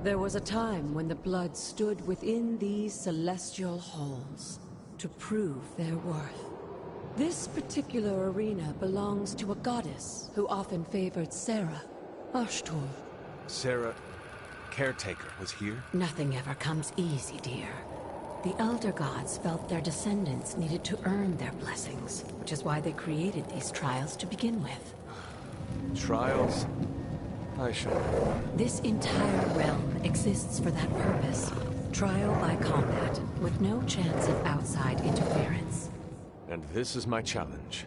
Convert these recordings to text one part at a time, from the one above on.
There was a time when the blood stood within these celestial halls to prove their worth. This particular arena belongs to a goddess who often favored Sarah, Ashtor. Sarah, caretaker, was here? Nothing ever comes easy, dear. The Elder Gods felt their descendants needed to earn their blessings, which is why they created these trials to begin with. Trials? I shall. This entire realm exists for that purpose. Trial by combat, with no chance of outside interference. And this is my challenge.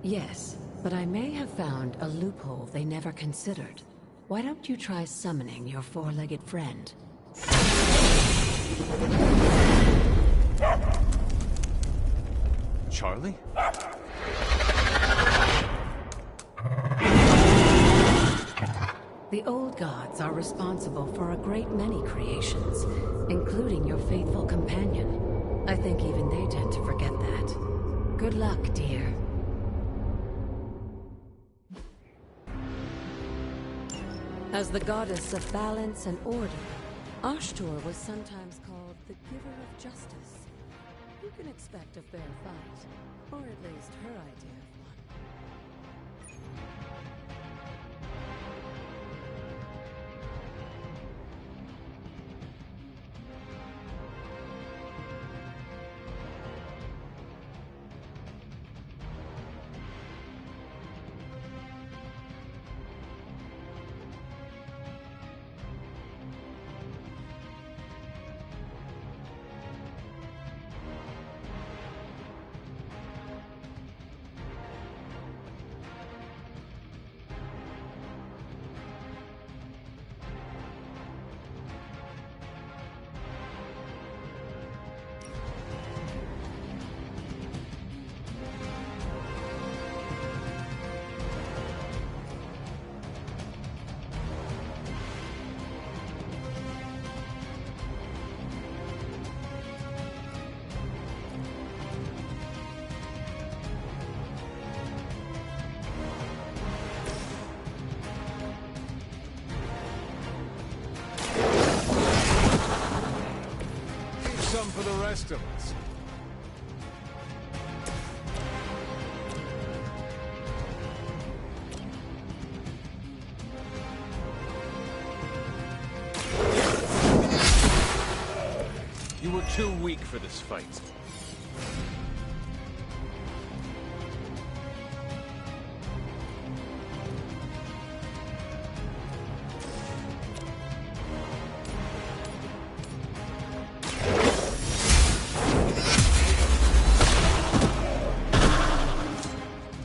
Yes, but I may have found a loophole they never considered. Why don't you try summoning your four-legged friend? Charlie? The old gods are responsible for a great many creations, including your faithful companion. I think even they tend to forget that. Good luck, dear. As the goddess of balance and order, Ashtor was sometimes called the giver of justice. You can expect a fair fight, or at least her idea of one. Some for the rest of us. You were too weak for this fight.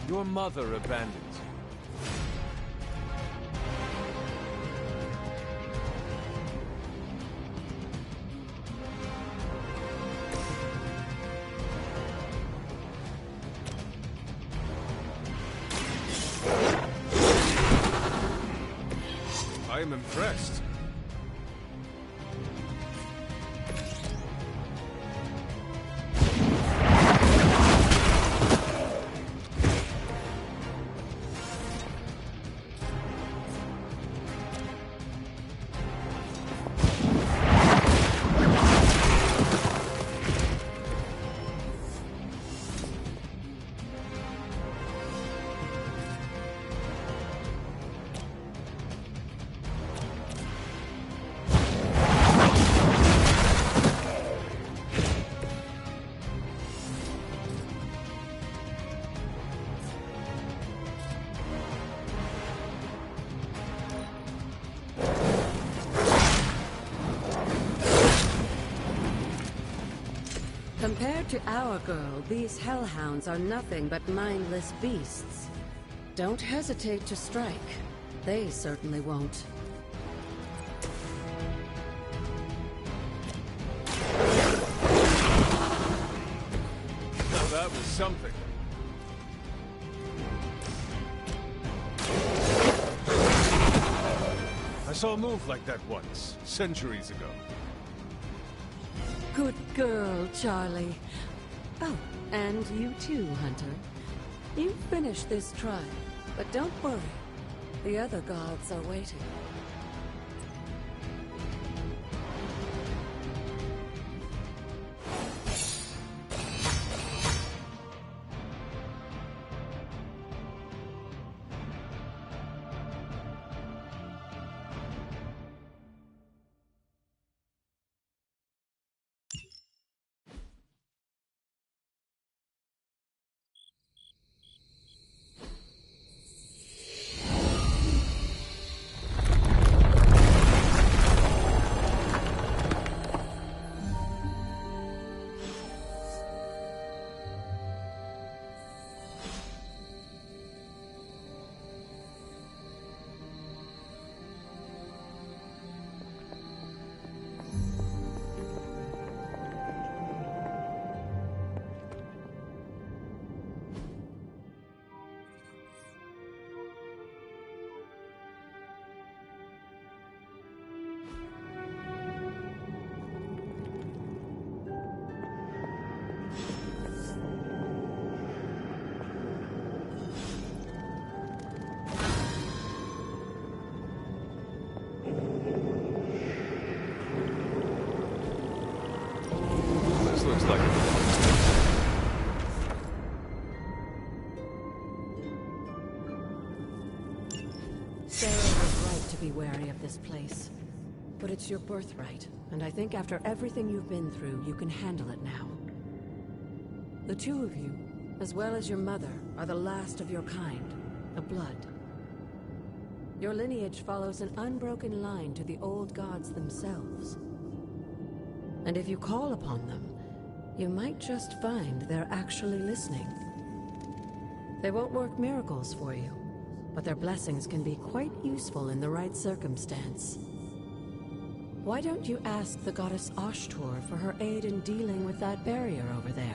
Your mother abandoned you. I am impressed. Compared to our girl, these hellhounds are nothing but mindless beasts. Don't hesitate to strike. They certainly won't. Now that was something. I saw a move like that once, centuries ago. Good girl, Charlie. Oh, and you too, Hunter. You finished this trial, but don't worry. The other gods are waiting. be wary of this place. But it's your birthright, and I think after everything you've been through, you can handle it now. The two of you, as well as your mother, are the last of your kind, the Blood. Your lineage follows an unbroken line to the old gods themselves. And if you call upon them, you might just find they're actually listening. They won't work miracles for you, but their blessings can be quite useful in the right circumstance. Why don't you ask the goddess Ashtor for her aid in dealing with that barrier over there?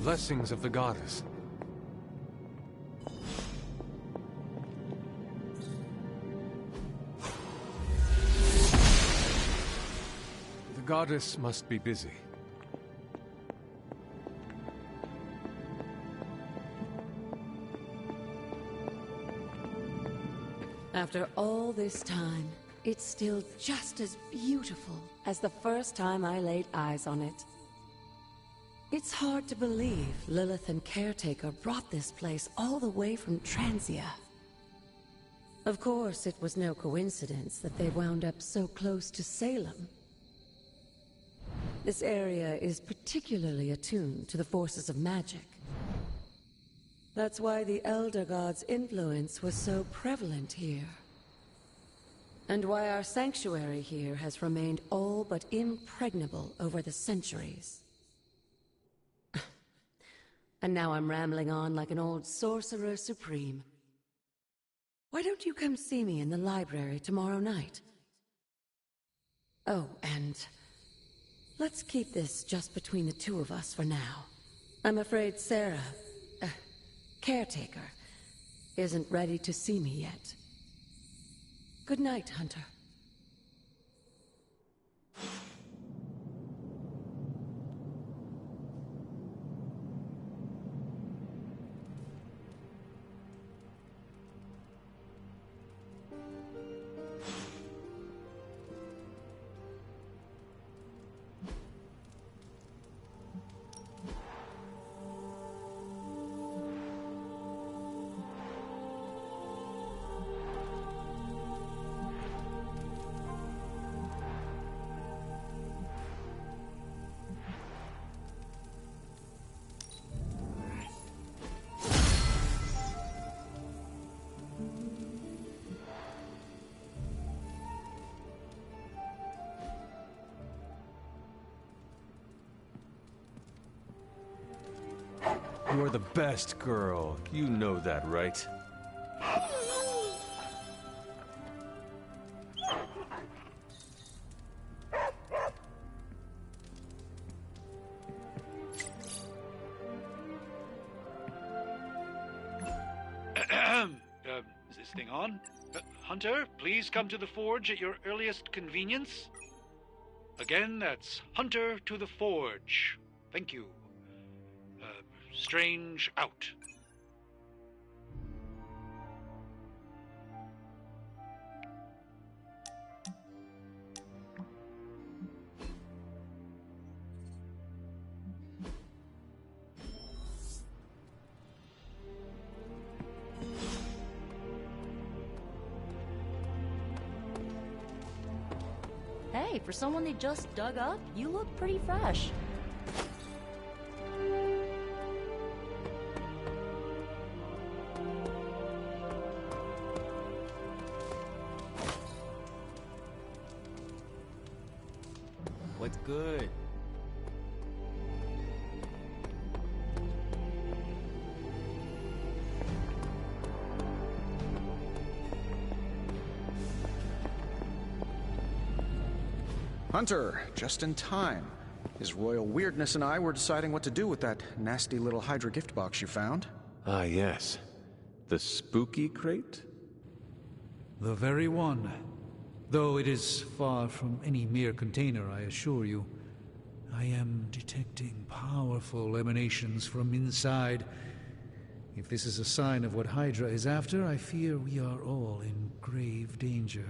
Blessings of the goddess. The goddess must be busy. After all this time, it's still just as beautiful as the first time I laid eyes on it. It's hard to believe Lilith and Caretaker brought this place all the way from Transia. Of course, it was no coincidence that they wound up so close to Salem. This area is particularly attuned to the forces of magic. That's why the Elder God's influence was so prevalent here. And why our sanctuary here has remained all but impregnable over the centuries. And now I'm rambling on like an old sorcerer supreme. Why don't you come see me in the library tomorrow night? Oh, and let's keep this just between the two of us for now. I'm afraid Sarah, Caretaker, isn't ready to see me yet. Good night, Hunter. You're the best girl. You know that, right? Is this thing on? Hunter, please come to the forge at your earliest convenience. Again, that's Hunter to the forge. Thank you. Strange out. Hey, for someone they just dug up, you look pretty fresh. What's good? Hunter, just in time. His royal weirdness and I were deciding what to do with that nasty little Hydra gift box you found. Ah, yes. The spooky crate? The very one. Though it is far from any mere container, I assure you. I am detecting powerful emanations from inside. If this is a sign of what Hydra is after, I fear we are all in grave danger.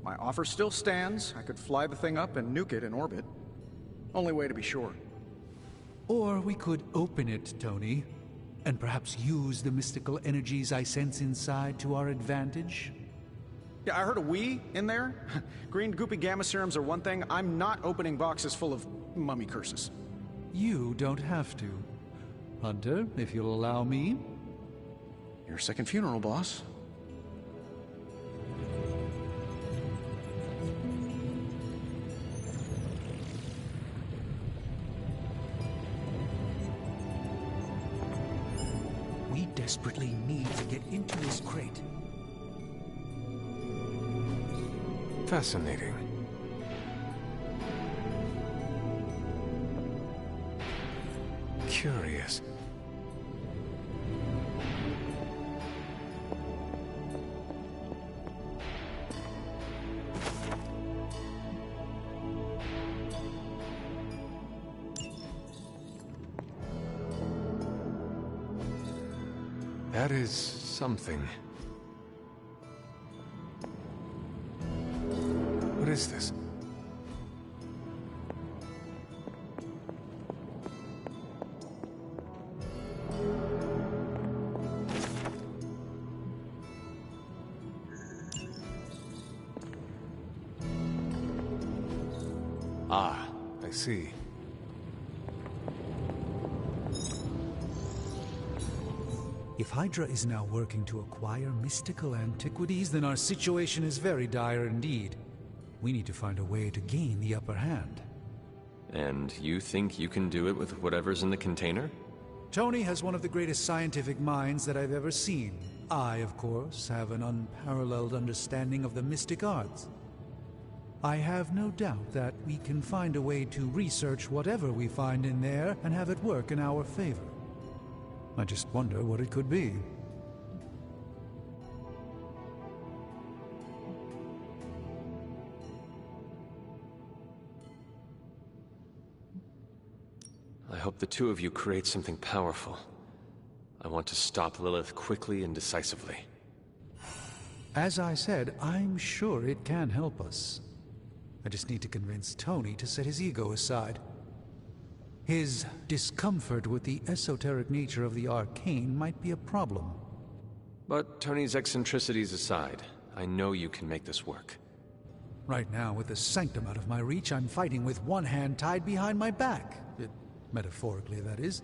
My offer still stands. I could fly the thing up and nuke it in orbit. Only way to be sure. Or we could open it, Tony, and perhaps use the mystical energies I sense inside to our advantage. Yeah, I heard a we in there. Green goopy gamma serums are one thing. I'm not opening boxes full of mummy curses. You don't have to. Hunter, if you'll allow me. Your second funeral, boss. We desperately need to get into this crate. Fascinating. Curious. That is something. What is this? Ah, I see. If Hydra is now working to acquire mystical antiquities, then our situation is very dire indeed. We need to find a way to gain the upper hand. And you think you can do it with whatever's in the container? Tony has one of the greatest scientific minds that I've ever seen. I, of course, have an unparalleled understanding of the mystic arts. I have no doubt that we can find a way to research whatever we find in there and have it work in our favor. I just wonder what it could be. I hope the two of you create something powerful. I want to stop Lilith quickly and decisively. As I said, I'm sure it can help us. I just need to convince Tony to set his ego aside. His discomfort with the esoteric nature of the arcane might be a problem. But Tony's eccentricities aside, I know you can make this work. Right now, with the sanctum out of my reach, I'm fighting with one hand tied behind my back. Metaphorically, that is.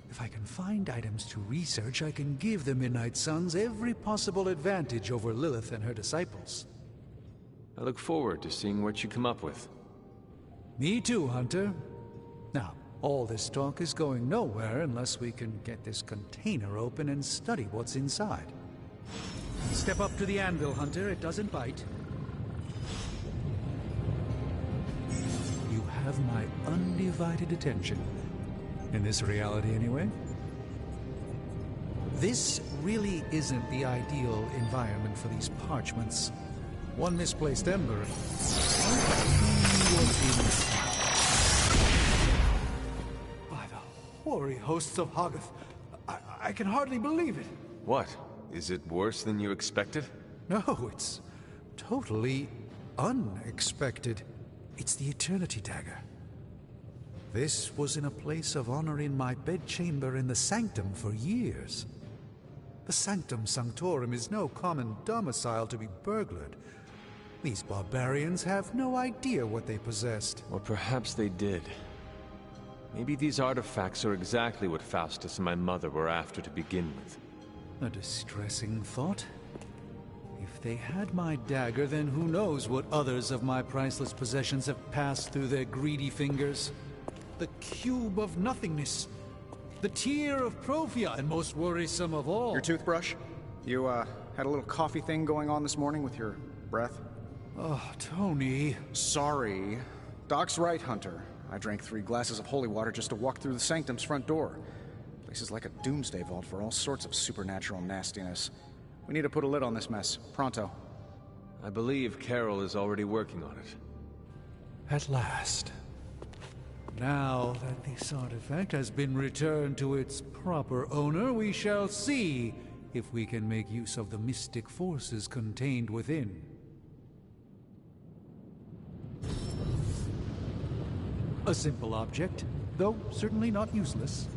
If I can find items to research, I can give the Midnight Suns every possible advantage over Lilith and her disciples. I look forward to seeing what you come up with. Me too, Hunter. Now, all this talk is going nowhere unless we can get this container open and study what's inside. Step up to the anvil, Hunter. It doesn't bite. You have my undivided attention. In this reality, anyway. This really isn't the ideal environment for these parchments. One misplaced ember. By the hoary hosts of Hoggoth, I can hardly believe it. What? Is it worse than you expected? No, it's totally unexpected. It's the Eternity Dagger. This was in a place of honor in my bedchamber in the Sanctum for years. The Sanctum Sanctorum is no common domicile to be burglared. These barbarians have no idea what they possessed. Or perhaps they did. Maybe these artifacts are exactly what Faustus and my mother were after to begin with. A distressing thought. If they had my dagger, then who knows what others of my priceless possessions have passed through their greedy fingers. The cube of nothingness. The tear of Profia, and most worrisome of all. Your toothbrush? You, had a little coffee thing going on this morning with your breath? Oh, Tony. Sorry. Doc's right, Hunter. I drank 3 glasses of holy water just to walk through the Sanctum's front door. Place is like a doomsday vault for all sorts of supernatural nastiness. We need to put a lid on this mess. Pronto. I believe Carol is already working on it. At last. Now that this artifact has been returned to its proper owner, we shall see if we can make use of the mystic forces contained within. A simple object, though certainly not useless.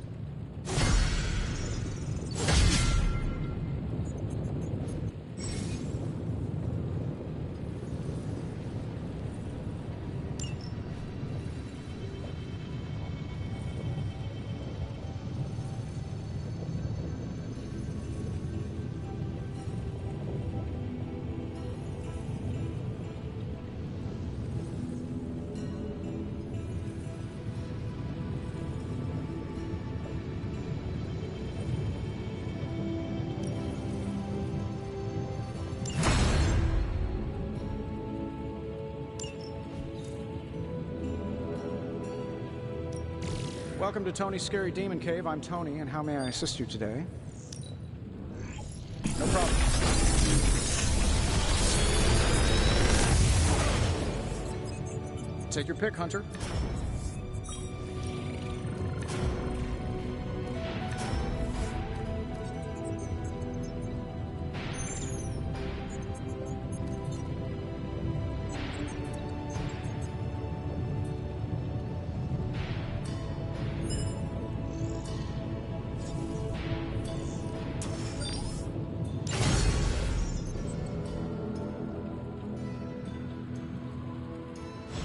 Welcome to Tony's Scary Demon Cave. I'm Tony, and how may I assist you today? No problem. Take your pick, Hunter.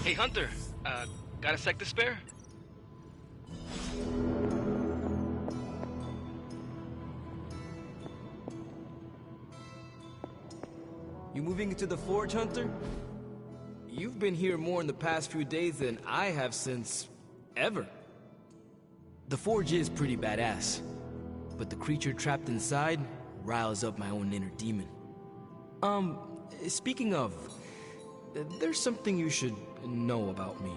Hey, Hunter, got a sec to spare? You moving into the Forge, Hunter? You've been here more in the past few days than I have since... ever. The Forge is pretty badass, but the creature trapped inside riles up my own inner demon. Speaking of, there's something you should know about me.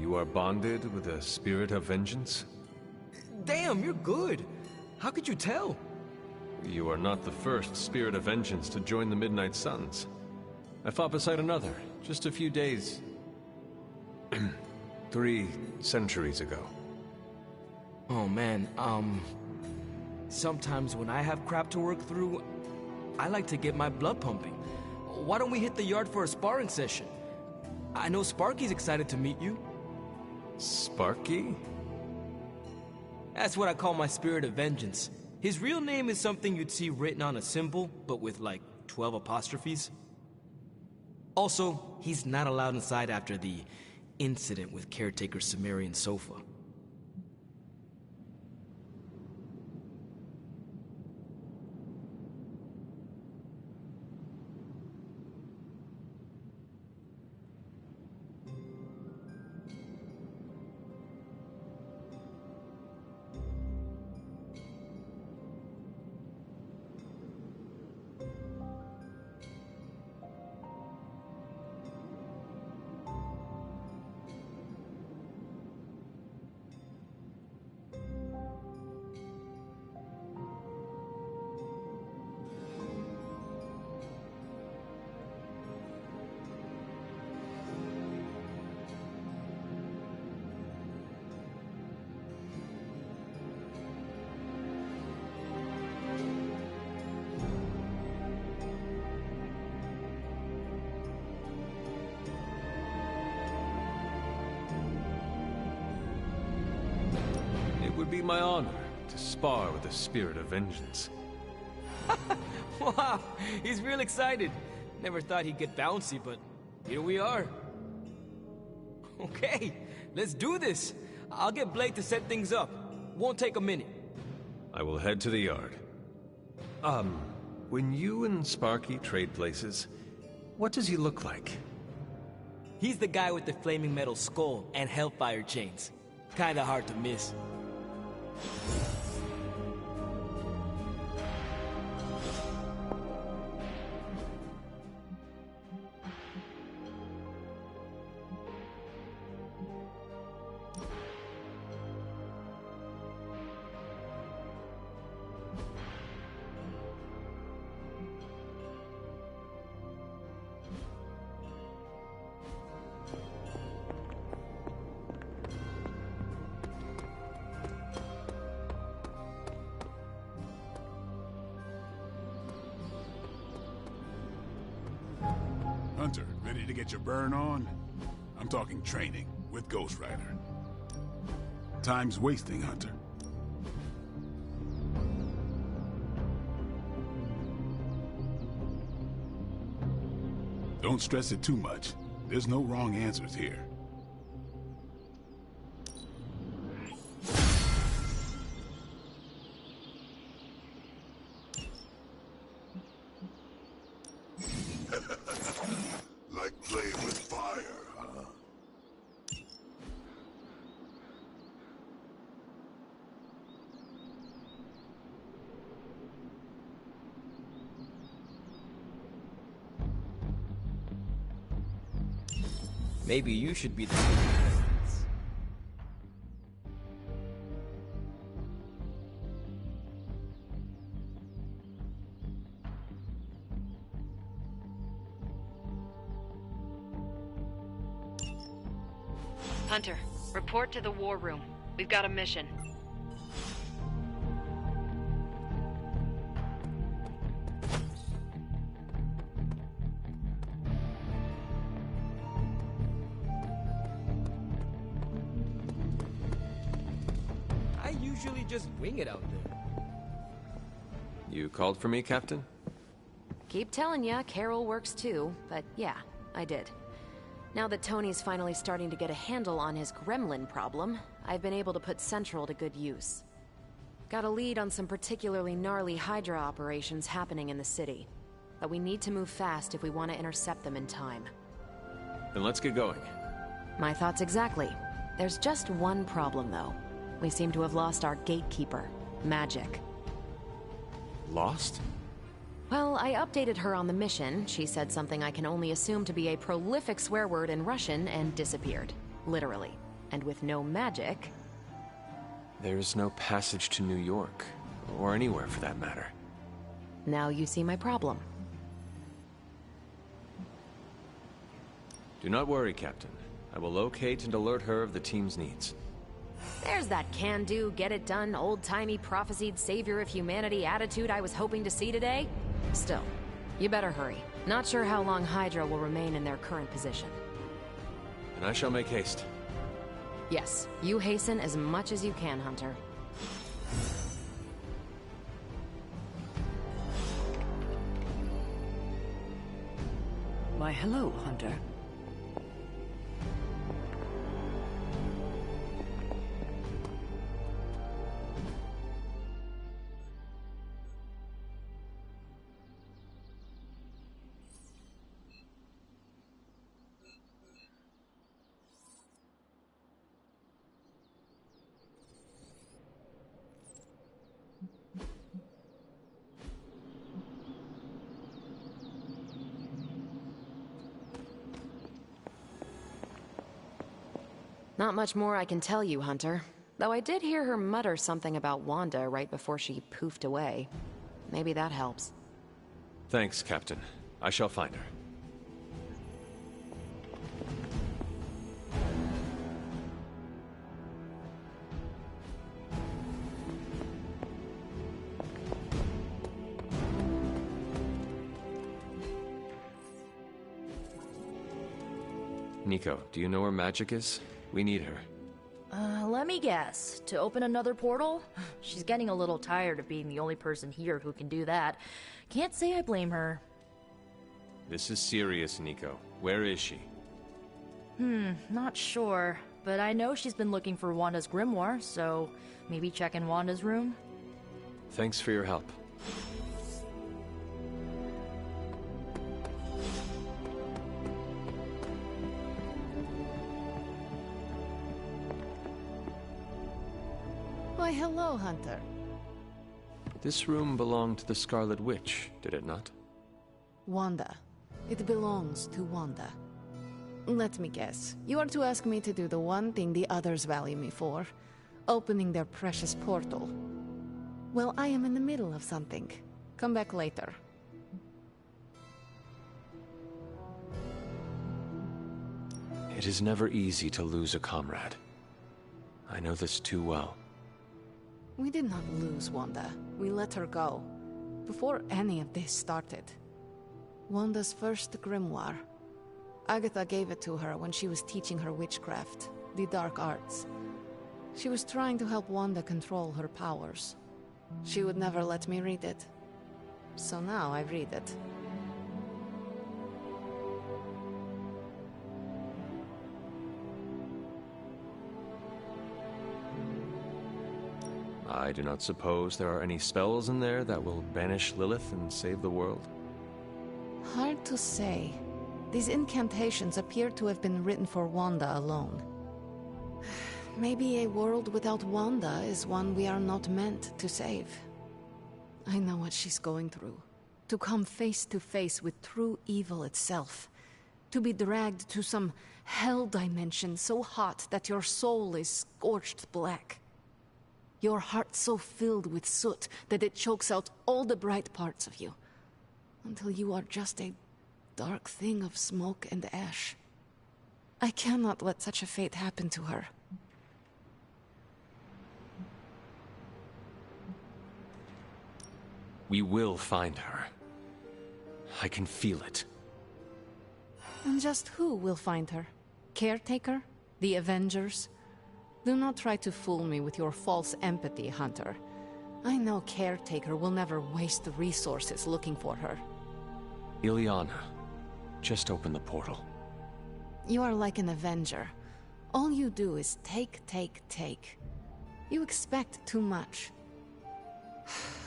You are bonded with a spirit of vengeance? Damn, you're good. How could you tell? You are not the first spirit of vengeance to join the Midnight Suns. I fought beside another, just a few days... 3 centuries ago. Oh man, sometimes when I have crap to work through, I like to get my blood pumping. Why don't we hit the yard for a sparring session? I know Sparky's excited to meet you. Sparky? That's what I call my spirit of vengeance. His real name is something you'd see written on a symbol, but with like 12 apostrophes. Also, he's not allowed inside after the incident with caretaker Sumerian Sofa. It would be my honor to spar with the spirit of vengeance. Wow, he's real excited. Never thought he'd get bouncy, but here we are. Okay, let's do this. I'll get Blake to set things up. Won't take a minute. I will head to the yard. When you and Sparky trade places, what does he look like? He's the guy with the flaming metal skull and hellfire chains. Kinda hard to miss. Ready to get your burn on? I'm talking training with Ghost Rider. Time's wasting, Hunter. Don't stress it too much. There's no wrong answers here. Like playing with fire, huh? Maybe you should be the... Hunter, report to the war room. We've got a mission. I usually just wing it out there. You called for me, Captain? Keep telling ya, Carol works too, but yeah, I did. Now that Tony's finally starting to get a handle on his gremlin problem, I've been able to put Central to good use. Got a lead on some particularly gnarly Hydra operations happening in the city. But we need to move fast if we want to intercept them in time. Then let's get going. My thoughts exactly. There's just one problem, though. We seem to have lost our gatekeeper, Magic. Lost? Well, I updated her on the mission. She said something I can only assume to be a prolific swear word in Russian and disappeared. Literally. And with no magic... There's no passage to New York. Or anywhere, for that matter. Now you see my problem. Do not worry, Captain. I will locate and alert her of the team's needs. There's that can-do, get-it-done, old-timey prophesied savior of humanity attitude I was hoping to see today. Still, you better hurry. Not sure how long Hydra will remain in their current position. And I shall make haste. Yes, you hasten as much as you can, Hunter. Why, hello, Hunter. Not much more I can tell you, Hunter. Though I did hear her mutter something about Wanda right before she poofed away. Maybe that helps. Thanks, Captain. I shall find her. Nico, do you know where Magic is? We need her. Let me guess. To open another portal? She's getting a little tired of being the only person here who can do that. Can't say I blame her. This is serious, Nico. Where is she? Not sure. But I know she's been looking for Wanda's grimoire, so maybe check in Wanda's room? Thanks for your help. Why, hello, Hunter. This room belonged to the Scarlet Witch, did it not? Wanda. It belongs to Wanda. Let me guess. You are to ask me to do the one thing the others value me for. Opening their precious portal. Well, I am in the middle of something. Come back later. It is never easy to lose a comrade. I know this too well. We did not lose Wanda. We let her go. Before any of this started. Wanda's first grimoire. Agatha gave it to her when she was teaching her witchcraft, the dark arts. She was trying to help Wanda control her powers. She would never let me read it. So now I read it. I do not suppose there are any spells in there that will banish Lilith and save the world? Hard to say. These incantations appear to have been written for Wanda alone. Maybe a world without Wanda is one we are not meant to save. I know what she's going through. To come face to face with true evil itself. To be dragged to some hell dimension so hot that your soul is scorched black. Your heart so filled with soot that it chokes out all the bright parts of you. Until you are just a dark thing of smoke and ash. I cannot let such a fate happen to her. We will find her. I can feel it. And just who will find her? Caretaker? The Avengers? Do not try to fool me with your false empathy, Hunter. I know Caretaker will never waste resources looking for her. Ileana, just open the portal. You are like an Avenger. All you do is take, take, take. You expect too much.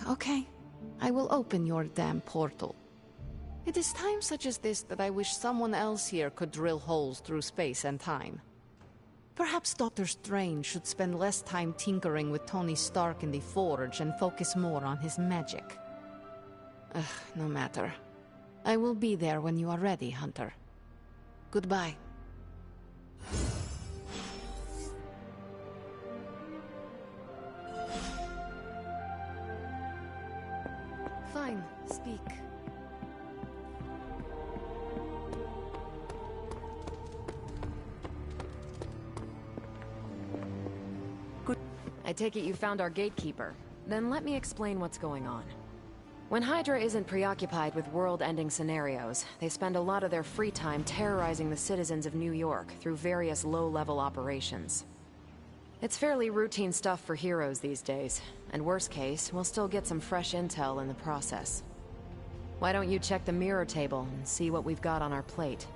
Okay, I will open your damn portal. It is times such as this that I wish someone else here could drill holes through space and time. Perhaps Doctor Strange should spend less time tinkering with Tony Stark in the Forge and focus more on his magic. No matter. I will be there when you are ready, Hunter. Goodbye. Fine, speak. I take it you found our gatekeeper. Then let me explain what's going on. When Hydra isn't preoccupied with world-ending scenarios, they spend a lot of their free time terrorizing the citizens of New York through various low-level operations. It's fairly routine stuff for heroes these days, and worst case, we'll still get some fresh intel in the process. Why don't you check the mirror table and see what we've got on our plate?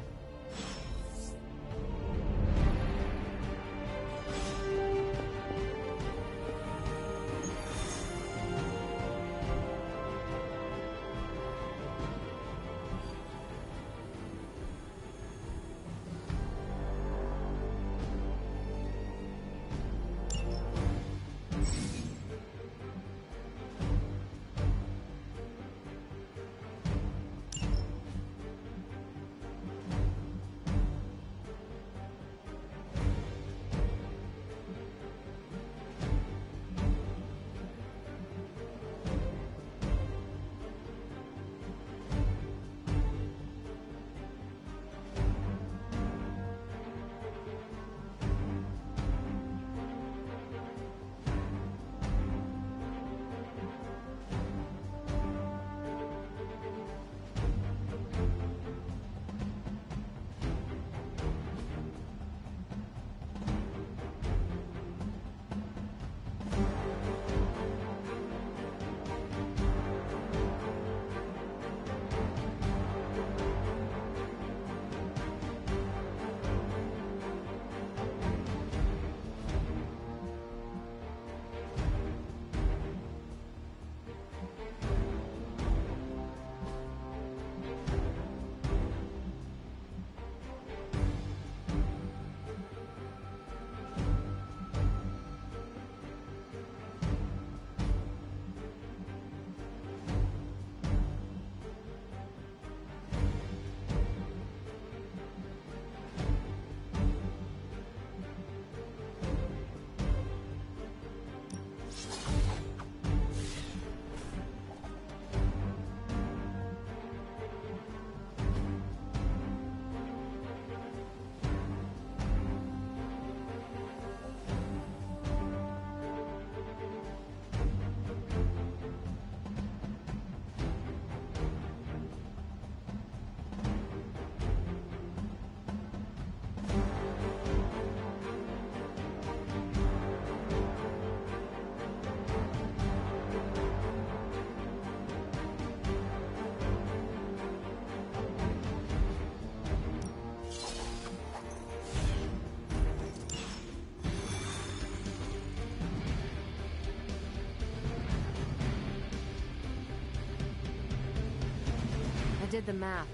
did the math.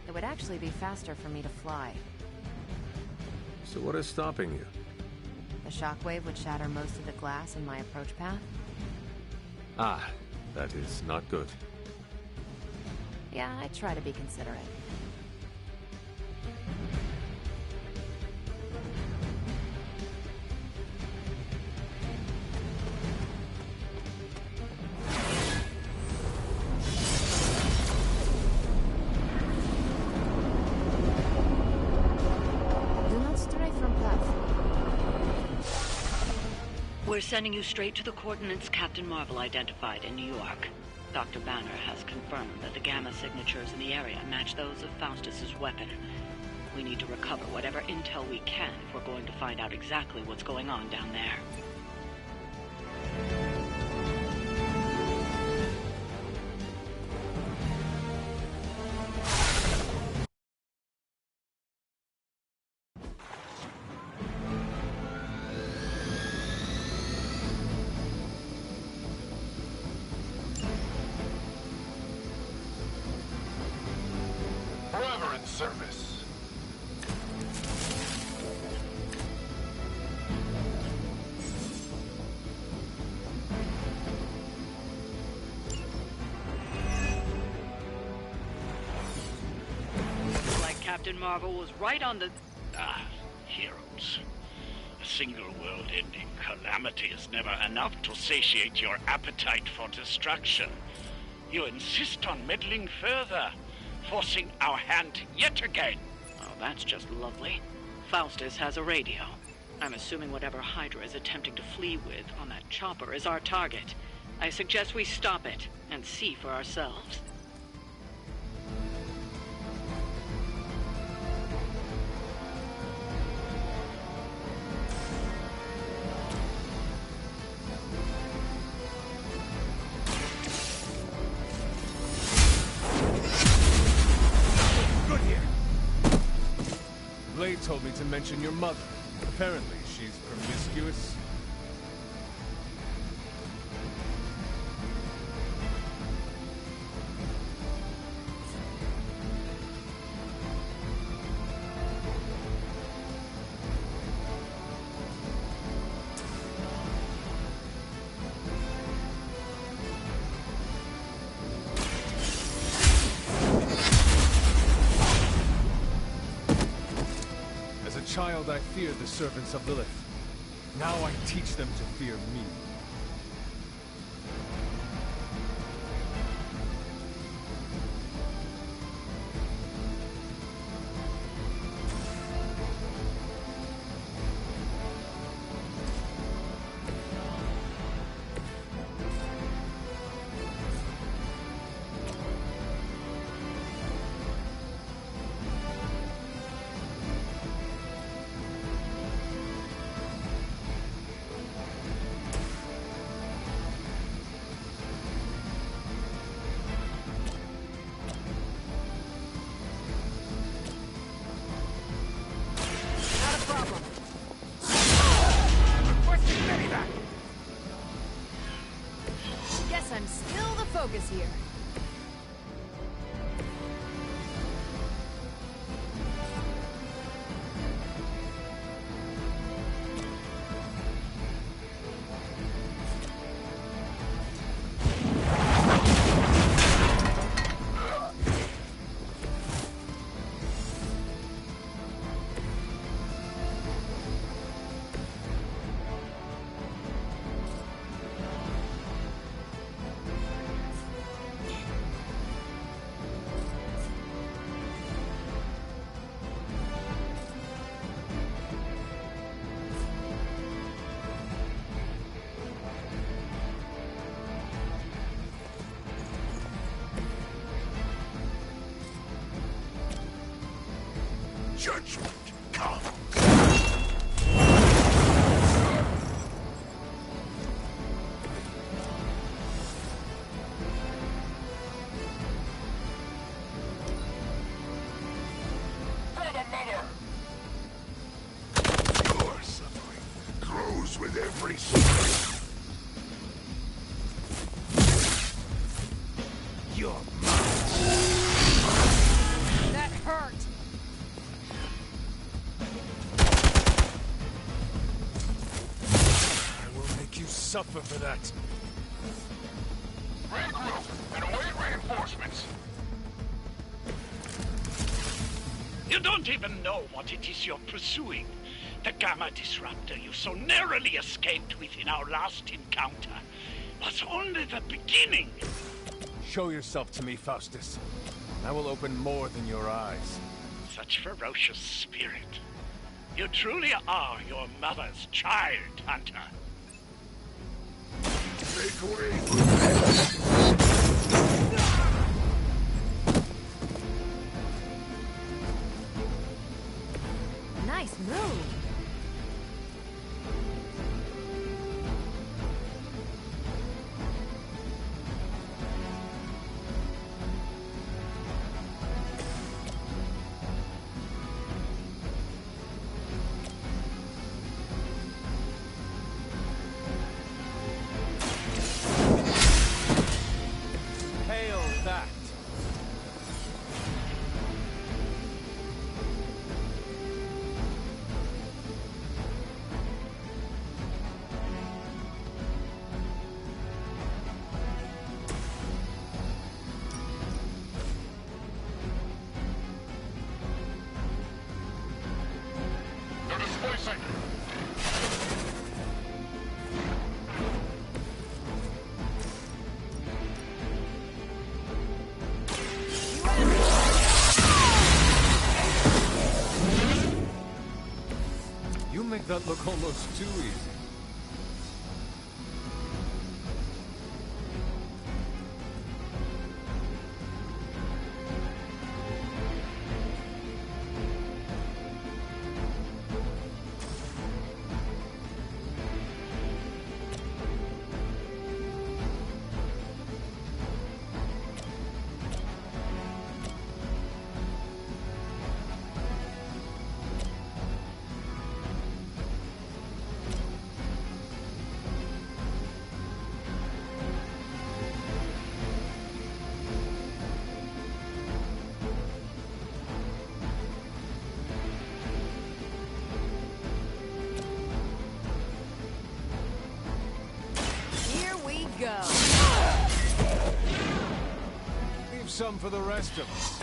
It would actually be faster for me to fly. So what is stopping you? The shockwave would shatter most of the glass in my approach path. Ah, that is not good. Yeah, I try to be considerate. We're sending you straight to the coordinates Captain Marvel identified in New York. Dr. Banner has confirmed that the gamma signatures in the area match those of Faustus's weapon. We need to recover whatever intel we can if we're going to find out exactly what's going on down there. Forever in service. Like Captain Marvel was right on the... Heroes. A single world-ending calamity is never enough to satiate your appetite for destruction. You insist on meddling further, forcing our hand yet again. Oh, that's just lovely. Faustus has a radio. I'm assuming whatever Hydra is attempting to flee with on that chopper is our target. I suggest we stop it and see for ourselves. Blade told me to mention your mother. Apparently, she's promiscuous. Child, I feared the servants of Lilith. Now I teach them to fear me. I'm still the focus here. Judgment comes. Your suffering grows with every strike. You're mine. suffer for that. Regroup and await reinforcements. You don't even know what it is you're pursuing. The Gamma Disruptor you so narrowly escaped with in our last encounter was only the beginning. Show yourself to me, Faustus. I will open more than your eyes. Such ferocious spirit. You truly are your mother's child, Hunter. Make way. Nice move. Hail that! They're displacing. You make that look almost too easy. Here we go. Leave some for the rest of us.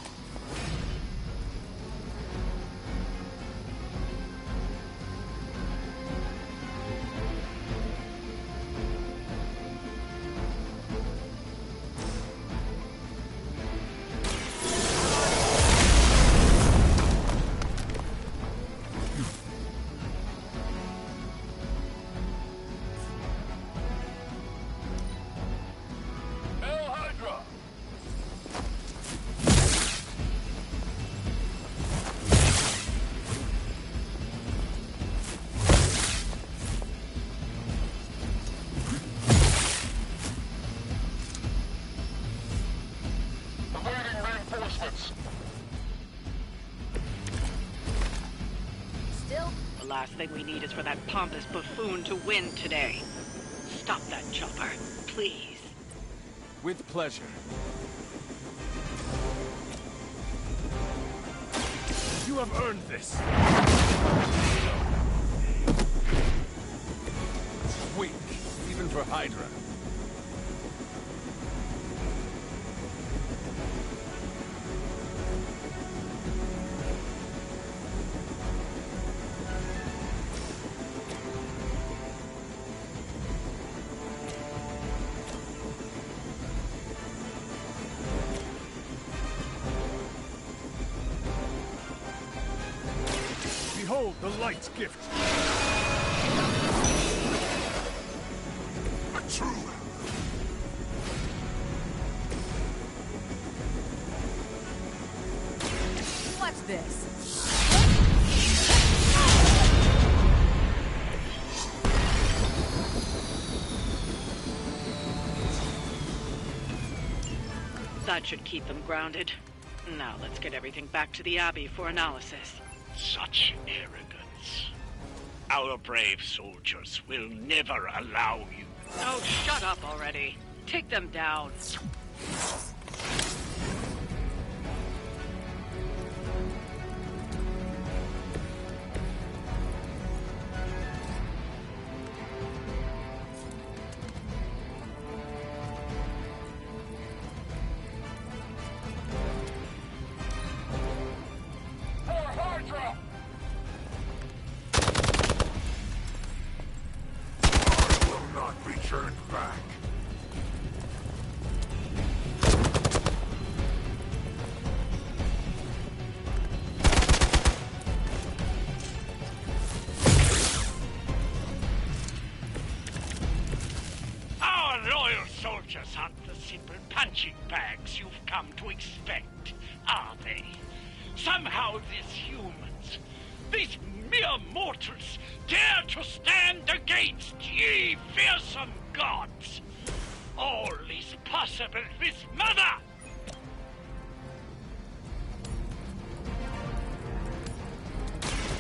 El Hydra. Awaiting reinforcements. Still, The last thing we need is for that pompous buffoon to win today. Stop that chopper, please. With pleasure. You have earned this. Weak, even for Hydra. Behold the light's gift. True. what's this? That should keep them grounded. Now let's get everything back to the Abbey for analysis. Such arrogance. Our brave soldiers will never allow you. Oh, shut up already. Take them down. punching bags you've come to expect, are they? Somehow these humans, these mere mortals, dare to stand against ye fearsome gods. All is possible with Mother!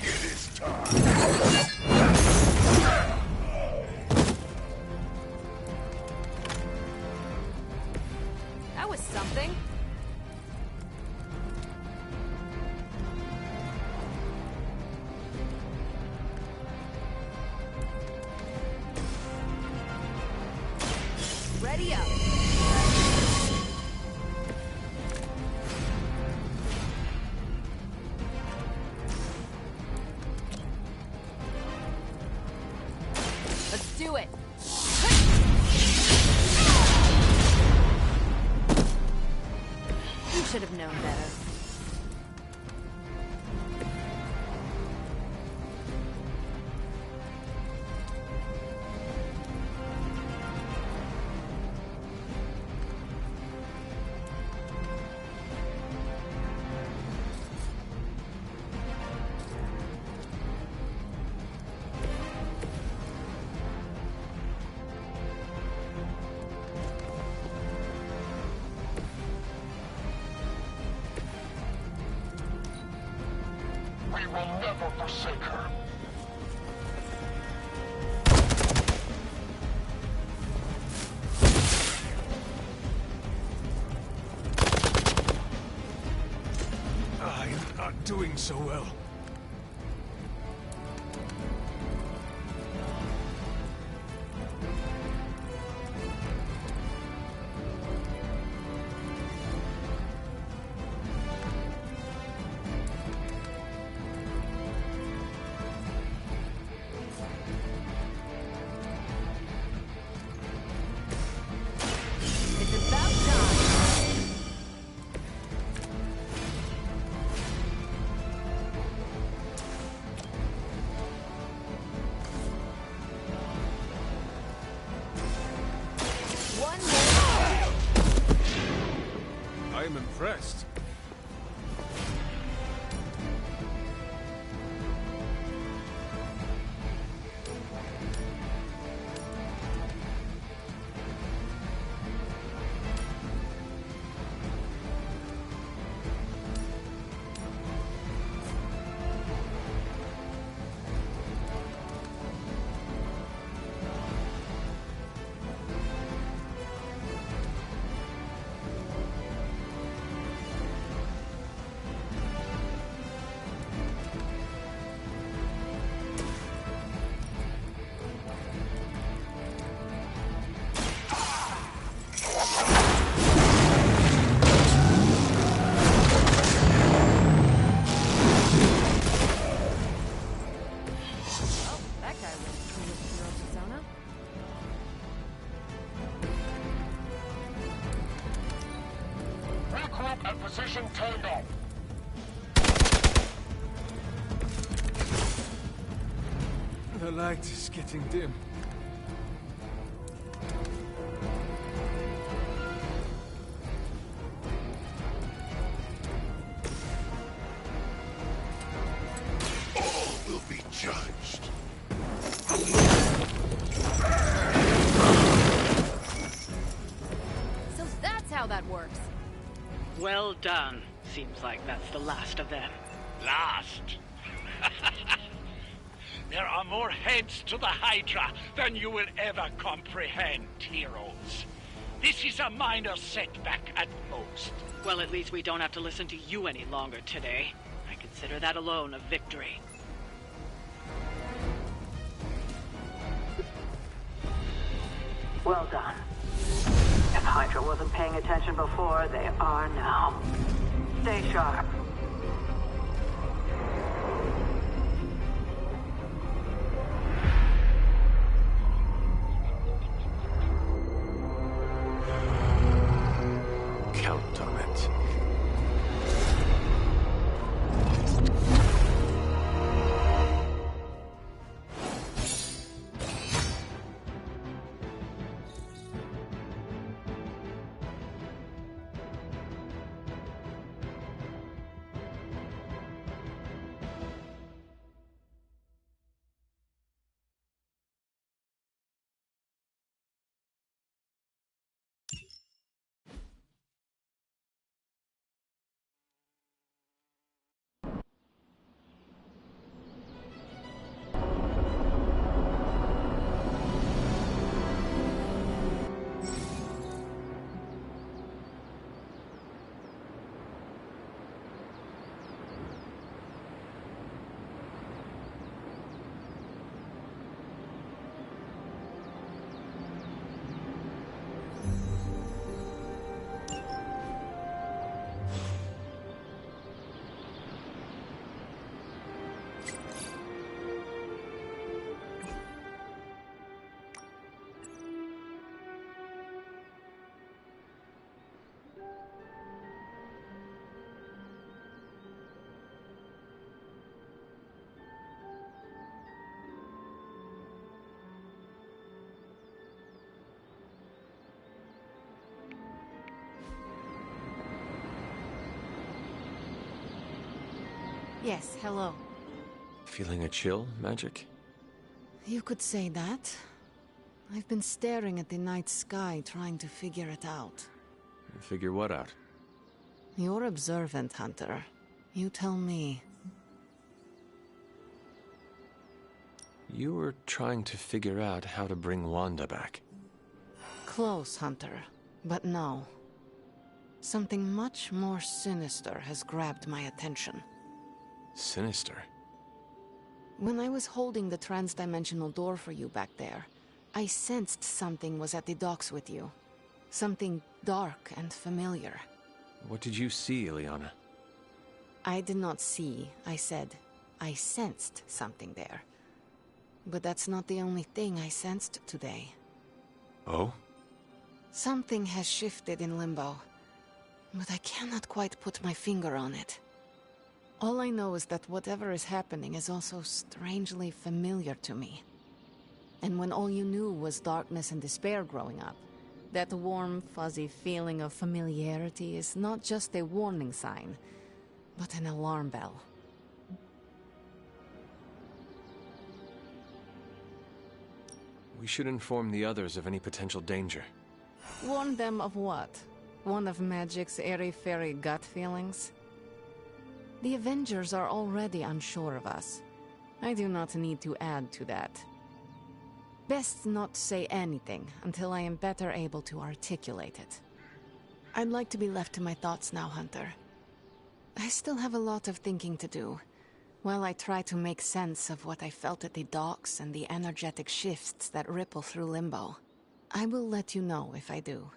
It is time. That was something. Ready up. Let's do it. You should have known better. We will never forsake her. I'm not doing so well. It's about time. One more. I am impressed. That guy was true with zero persona. Regroup at position Tango. The light is getting dim. All will be judged. So that's how that works. Well done. Seems like that's the last of them. Last? There are more heads to the Hydra than you will ever comprehend, heroes. This is a minor setback at most. Well, at least we don't have to listen to you any longer today. I consider that alone a victory. Well done. If Hydra wasn't paying attention before, they are now. Stay sharp. Count on it. Yes, hello. Feeling a chill, Magic? You could say that. I've been staring at the night sky, trying to figure it out. Figure what out? You're observant, Hunter. You tell me. You were trying to figure out how to bring Wanda back. Close, Hunter. But no. Something much more sinister has grabbed my attention. Sinister? When I was holding the trans-dimensional door for you back there, I sensed something was at the docks with you. Something dark and familiar. What did you see, Ileana? I did not see, I said. I sensed something there. But that's not the only thing I sensed today. Oh? Something has shifted in Limbo, but I cannot quite put my finger on it. All I know is that whatever is happening is also strangely familiar to me. And when all you knew was darkness and despair growing up, that warm, fuzzy feeling of familiarity is not just a warning sign, but an alarm bell. We should inform the others of any potential danger. Warn them of what? One of Magic's airy-fairy gut feelings? The Avengers are already unsure of us. I do not need to add to that. Best not say anything until I am better able to articulate it. I'd like to be left to my thoughts now, Hunter. I still have a lot of thinking to do, while I try to make sense of what I felt at the docks and the energetic shifts that ripple through Limbo. I will let you know if I do.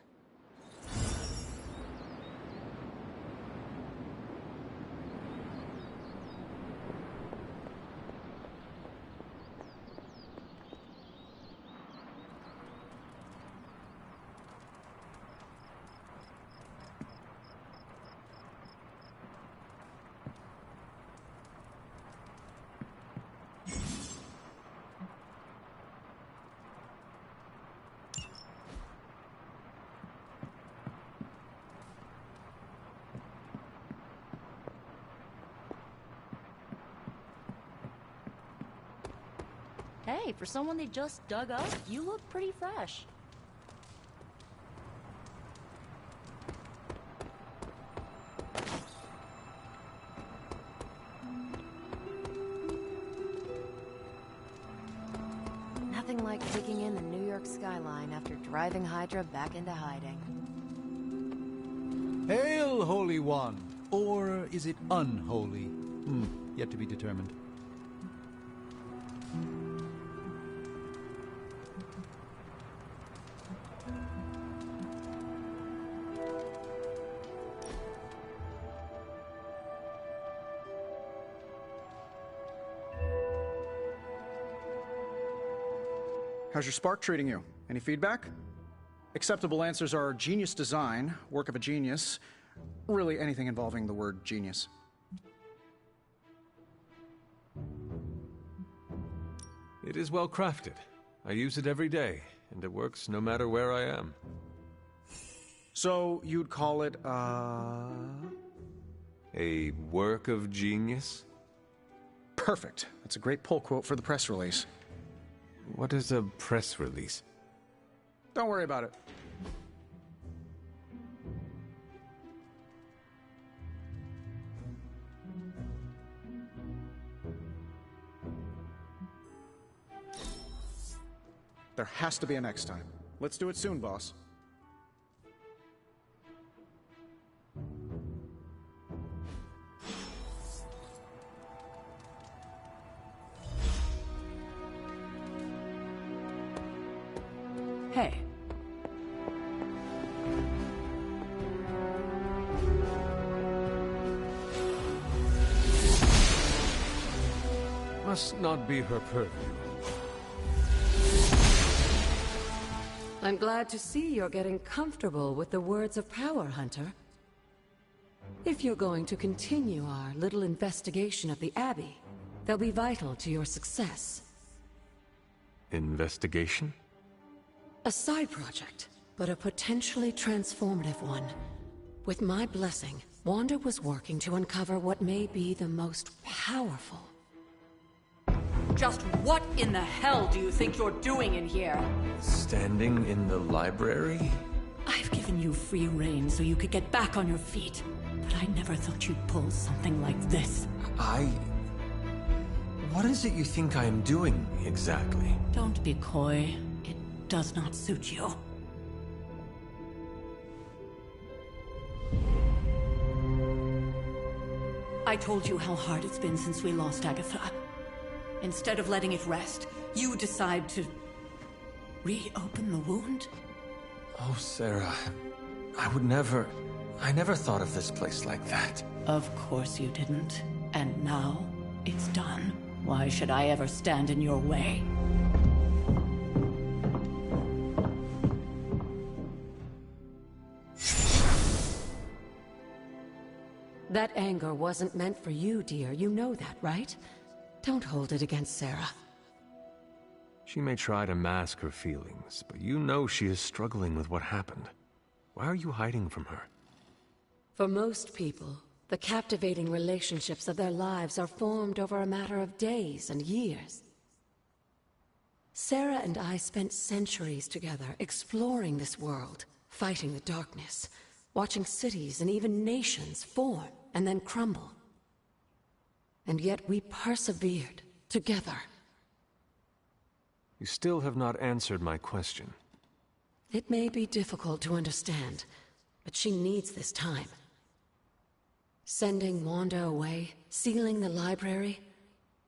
Hey, for someone they just dug up, you look pretty fresh. Nothing like taking in the New York skyline after driving Hydra back into hiding. Hail, Holy One! Or is it unholy? Yet to be determined. How's your spark treating you? Any feedback? Acceptable answers are genius design, work of a genius, really anything involving the word genius. It is well crafted. I use it every day, and it works no matter where I am. So you'd call it, a work of genius? Perfect. That's a great pull quote for the press release. What is a press release? Don't worry about it. There has to be a next time. Let's do it soon, boss. Hey. Must not be her purview. I'm glad to see you're getting comfortable with the words of power, Hunter. If you're going to continue our little investigation of the Abbey, they'll be vital to your success. Investigation? A side project, but a potentially transformative one. With my blessing, Wanda was working to uncover what may be the most powerful. Just what in the hell do you think you're doing in here? Standing in the library? I've given you free rein so you could get back on your feet. But I never thought you'd pull something like this. What is it you think I am doing, exactly? Don't be coy. It does not suit you. I told you how hard it's been since we lost Agatha. Instead of letting it rest, you decide to reopen the wound? Oh, Sarah, I never thought of this place like that. Of course you didn't. And now, it's done. Why should I ever stand in your way? That anger wasn't meant for you, dear. You know that, right? Don't hold it against Sarah. She may try to mask her feelings, but you know she is struggling with what happened. Why are you hiding from her? For most people, the captivating relationships of their lives are formed over a matter of days and years. Sarah and I spent centuries together exploring this world, fighting the darkness, watching cities and even nations form and then crumble. And yet we persevered together. You still have not answered my question. It may be difficult to understand, but she needs this time. Sending Wanda away, sealing the library,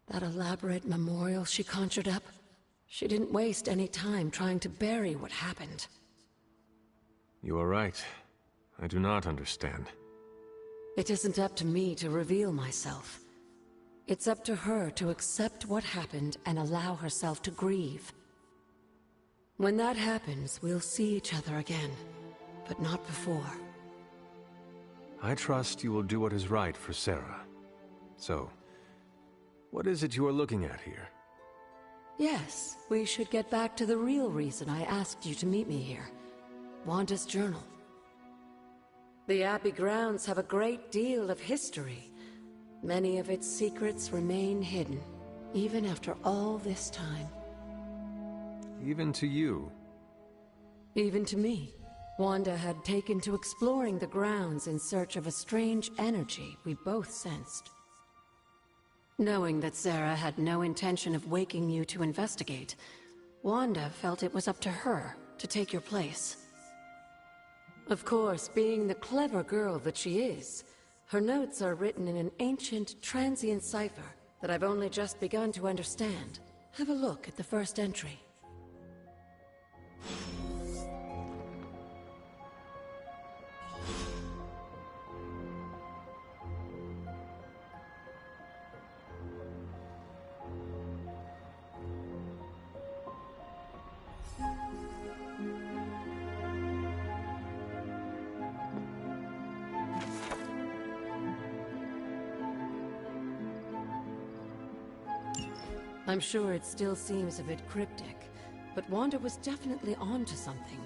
that elaborate memorial she conjured up, she didn't waste any time trying to bury what happened. You are right. I do not understand. It isn't up to me to reveal myself. It's up to her to accept what happened and allow herself to grieve. When that happens, we'll see each other again, but not before. I trust you will do what is right for Sarah. So, what is it you are looking at here? Yes, we should get back to the real reason I asked you to meet me here. Wanda's journal. The Abbey grounds have a great deal of history. Many of its secrets remain hidden, even after all this time. Even to you? Even to me. Wanda had taken to exploring the grounds in search of a strange energy we both sensed. Knowing that Sarah had no intention of waking you to investigate, Wanda felt it was up to her to take your place. Of course, being the clever girl that she is, her notes are written in an ancient, transient cipher that I've only just begun to understand. Have a look at the first entry. I'm sure it still seems a bit cryptic, but Wanda was definitely onto something.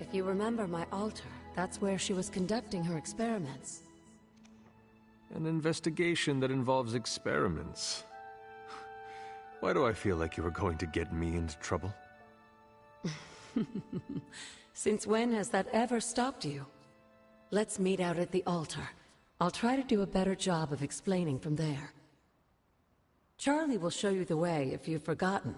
If you remember my altar, that's where she was conducting her experiments. An investigation that involves experiments. Why do I feel like you were going to get me into trouble? Since when has that ever stopped you? Let's meet out at the altar. I'll try to do a better job of explaining from there. Charlie will show you the way if you've forgotten.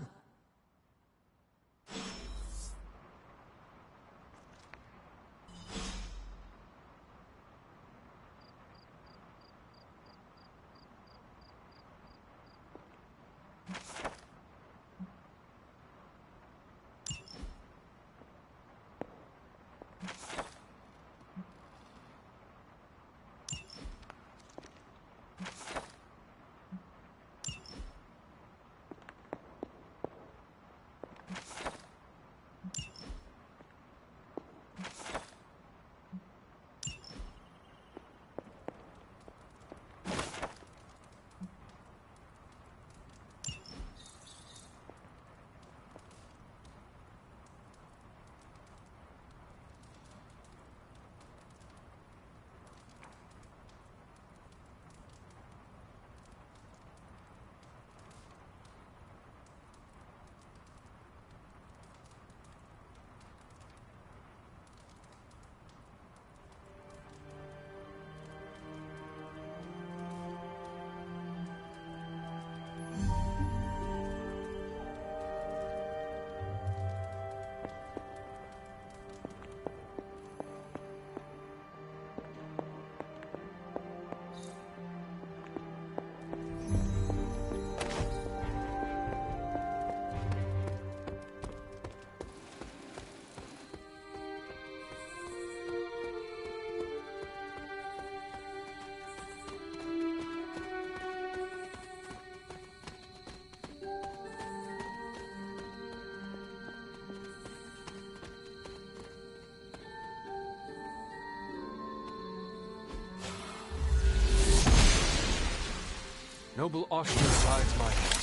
noble Oshner guides my hand.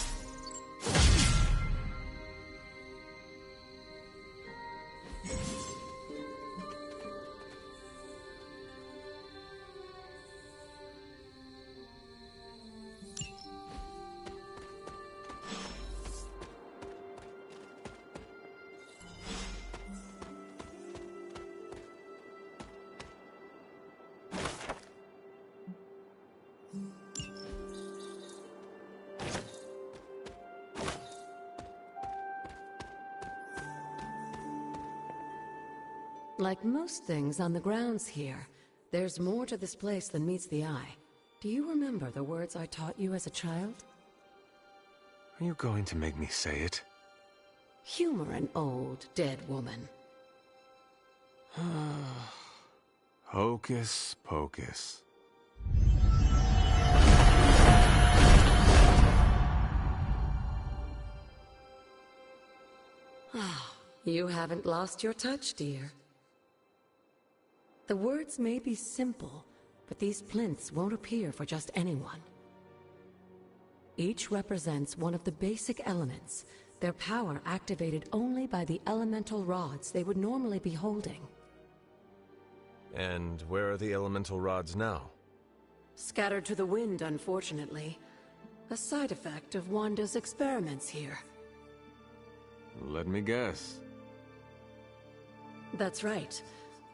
Like most things on the grounds here, there's more to this place than meets the eye. Do you remember the words I taught you as a child? Are you going to make me say it? Humor an old, dead woman. Hocus pocus. You haven't lost your touch, dear. The words may be simple, but these plinths won't appear for just anyone. Each represents one of the basic elements, their power activated only by the elemental rods they would normally be holding. And where are the elemental rods now? Scattered to the wind, unfortunately. A side effect of Wanda's experiments here. Let me guess. That's right.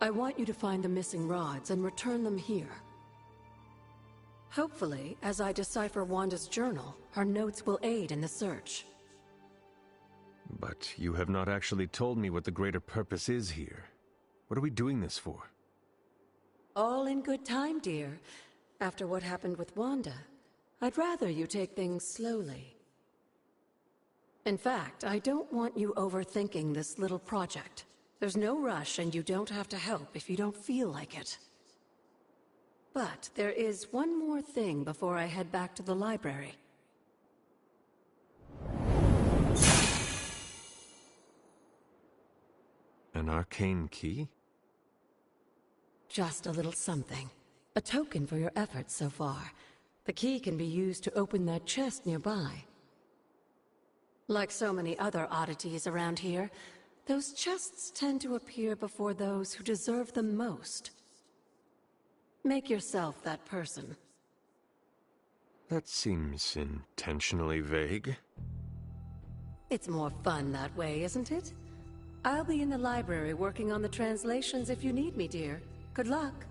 I want you to find the missing rods and return them here. Hopefully, as I decipher Wanda's journal, her notes will aid in the search. But you have not actually told me what the greater purpose is here. What are we doing this for? All in good time, dear. After what happened with Wanda, I'd rather you take things slowly. In fact, I don't want you overthinking this little project. There's no rush, and you don't have to help if you don't feel like it. But there is one more thing before I head back to the library. An arcane key? Just a little something. A token for your efforts so far. The key can be used to open that chest nearby. Like so many other oddities around here, those chests tend to appear before those who deserve them most. Make yourself that person. That seems intentionally vague. It's more fun that way, isn't it? I'll be in the library working on the translations if you need me, dear. Good luck.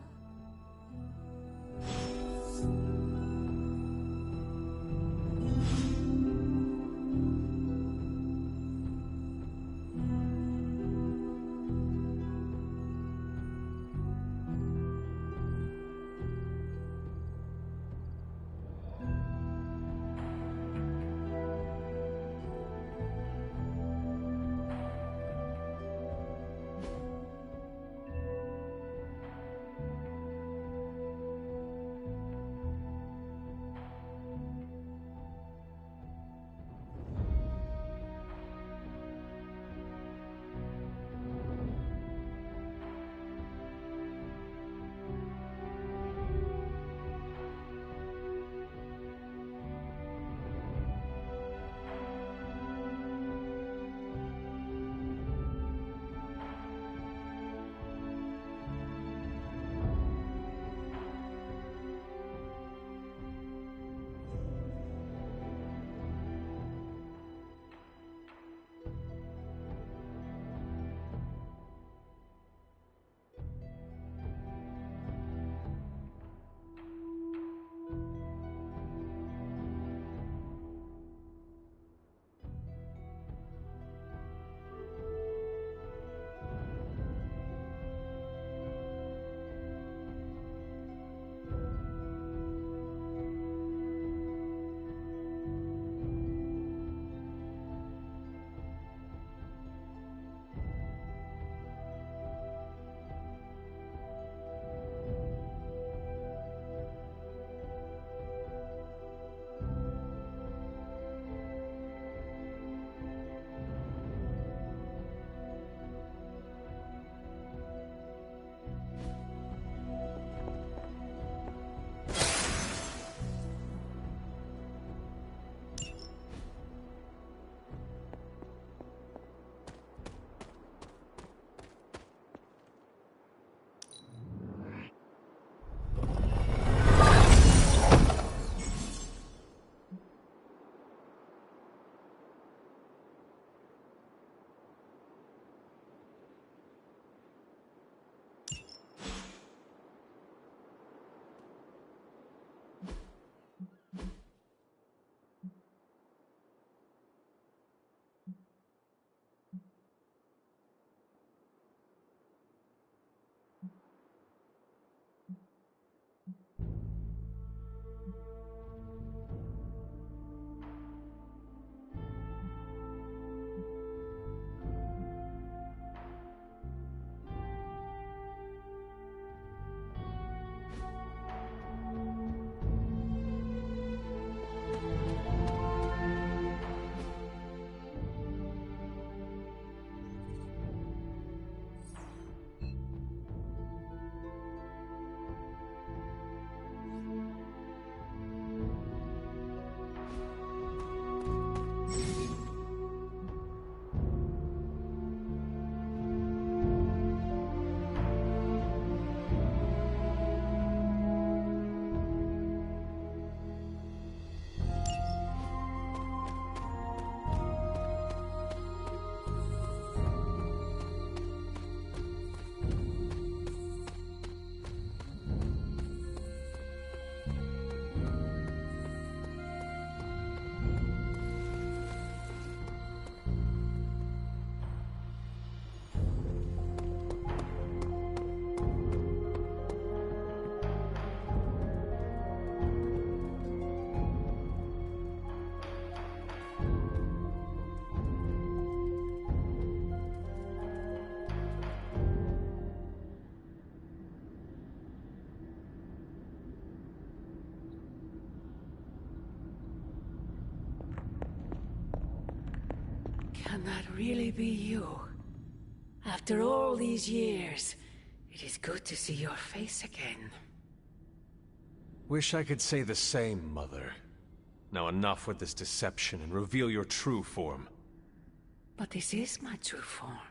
Can that really be you? After all these years, it is good to see your face again. Wish I could say the same, Mother. Now enough with this deception and reveal your true form. But this is my true form.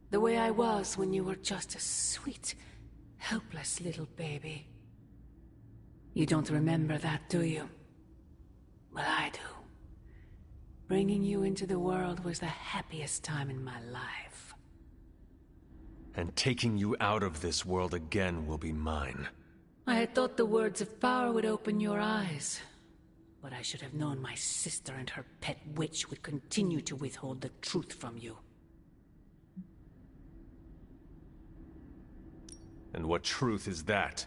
The way I was when you were just a sweet, helpless little baby. You don't remember that, do you? Well, I do. Bringing you into the world was the happiest time in my life. And taking you out of this world again will be mine. I had thought the words of power would open your eyes. But I should have known my sister and her pet witch would continue to withhold the truth from you. And what truth is that?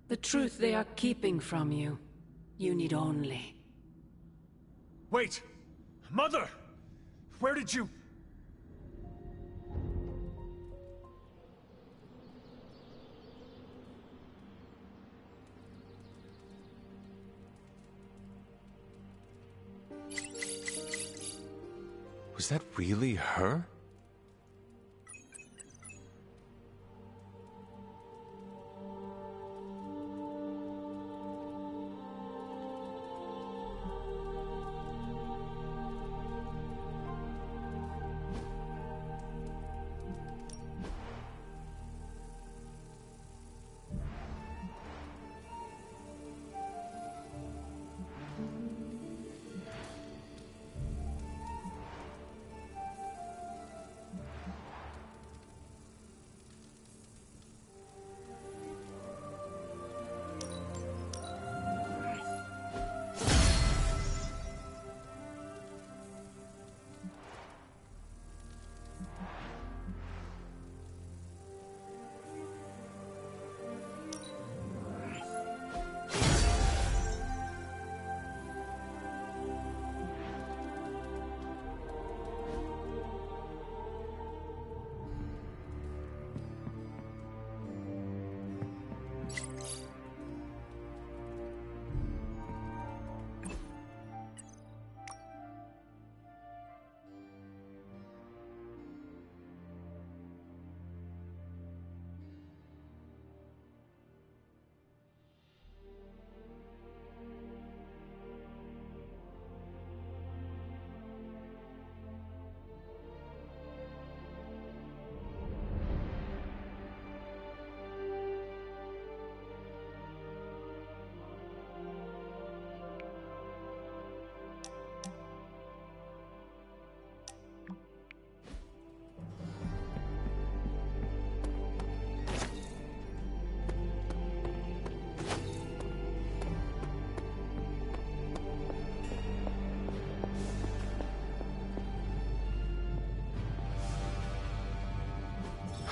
The truth they are keeping from you. You need only. Wait! Mother! Where did you... Was that really her?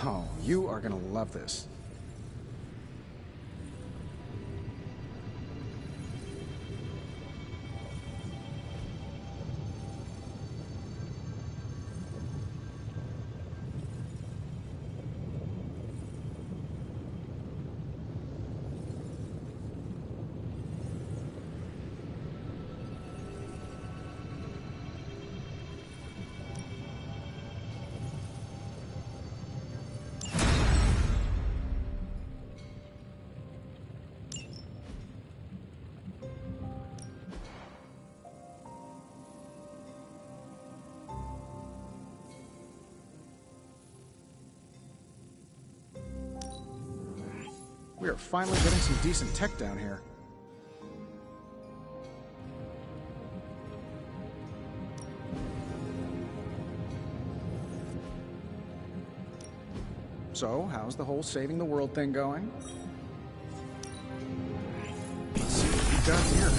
Oh, you are gonna love this. We are finally getting some decent tech down here. So, how's the whole saving the world thing going? Let's see what we got here.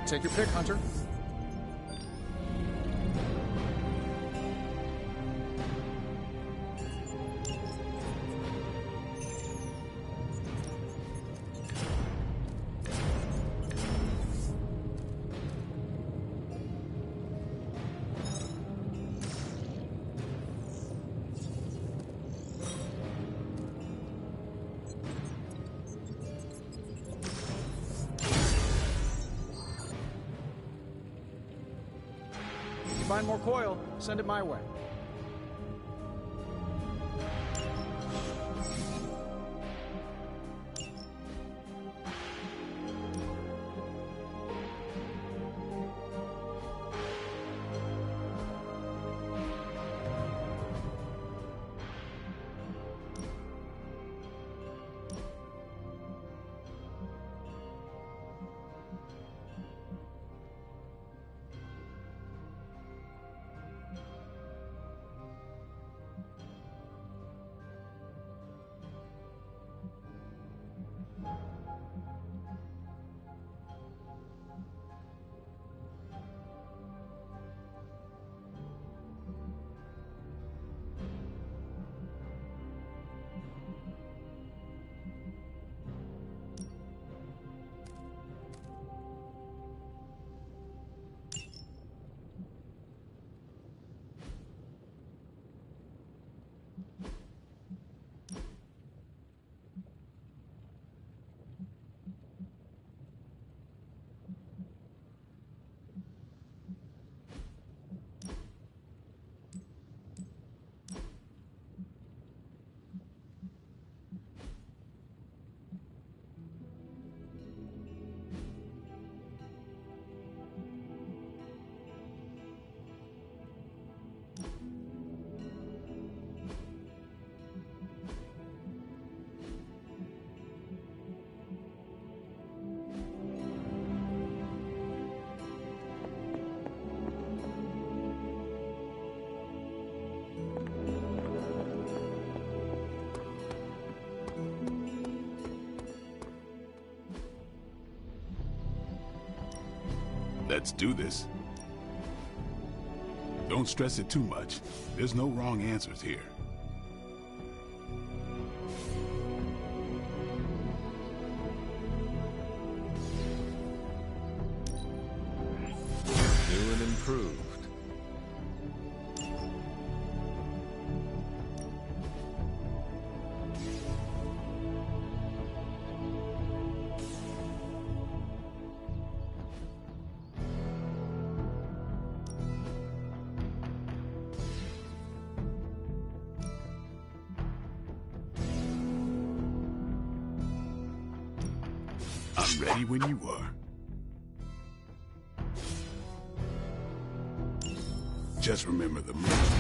Take your pick, Hunter. find more coil, send it my way. Let's do this. Don't stress it too much. There's no wrong answers here. New and improved. I'm ready when you are. Just remember the most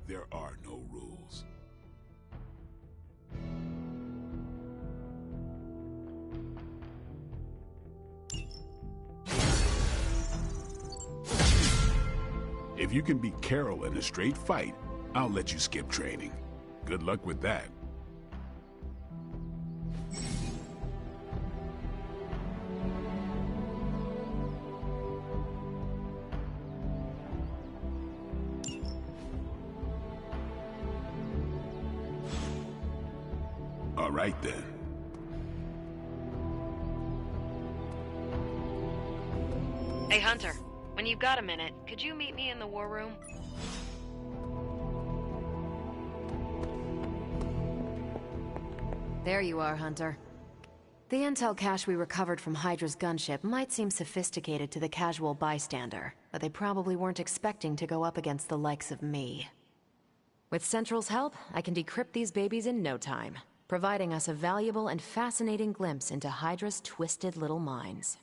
there are no rules. If you can beat Carol in a straight fight, I'll let you skip training. Good luck with that. All right, then. Hey, Hunter. When you've got a minute, could you meet me in the war room? There you are, Hunter. The intel cache we recovered from Hydra's gunship might seem sophisticated to the casual bystander, but they probably weren't expecting to go up against the likes of me. With Central's help, I can decrypt these babies in no time, providing us a valuable and fascinating glimpse into Hydra's twisted little minds.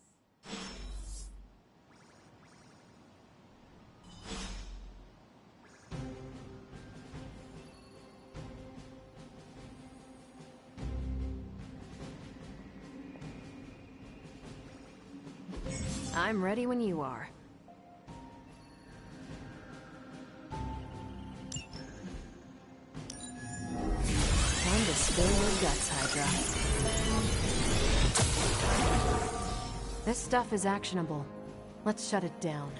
I'm ready when you are. Time to spill your guts, Hydra. This stuff is actionable. Let's shut it down.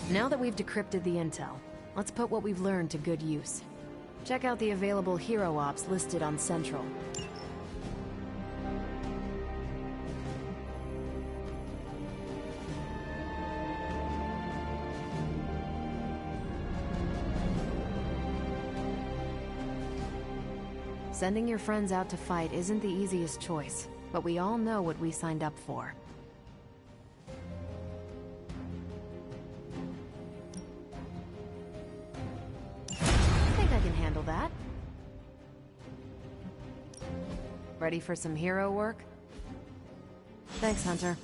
Now that we've decrypted the intel, let's put what we've learned to good use. Check out the available hero ops listed on Central. Sending your friends out to fight isn't the easiest choice, but we all know what we signed up for. Ready for some hero work? Thanks, Hunter.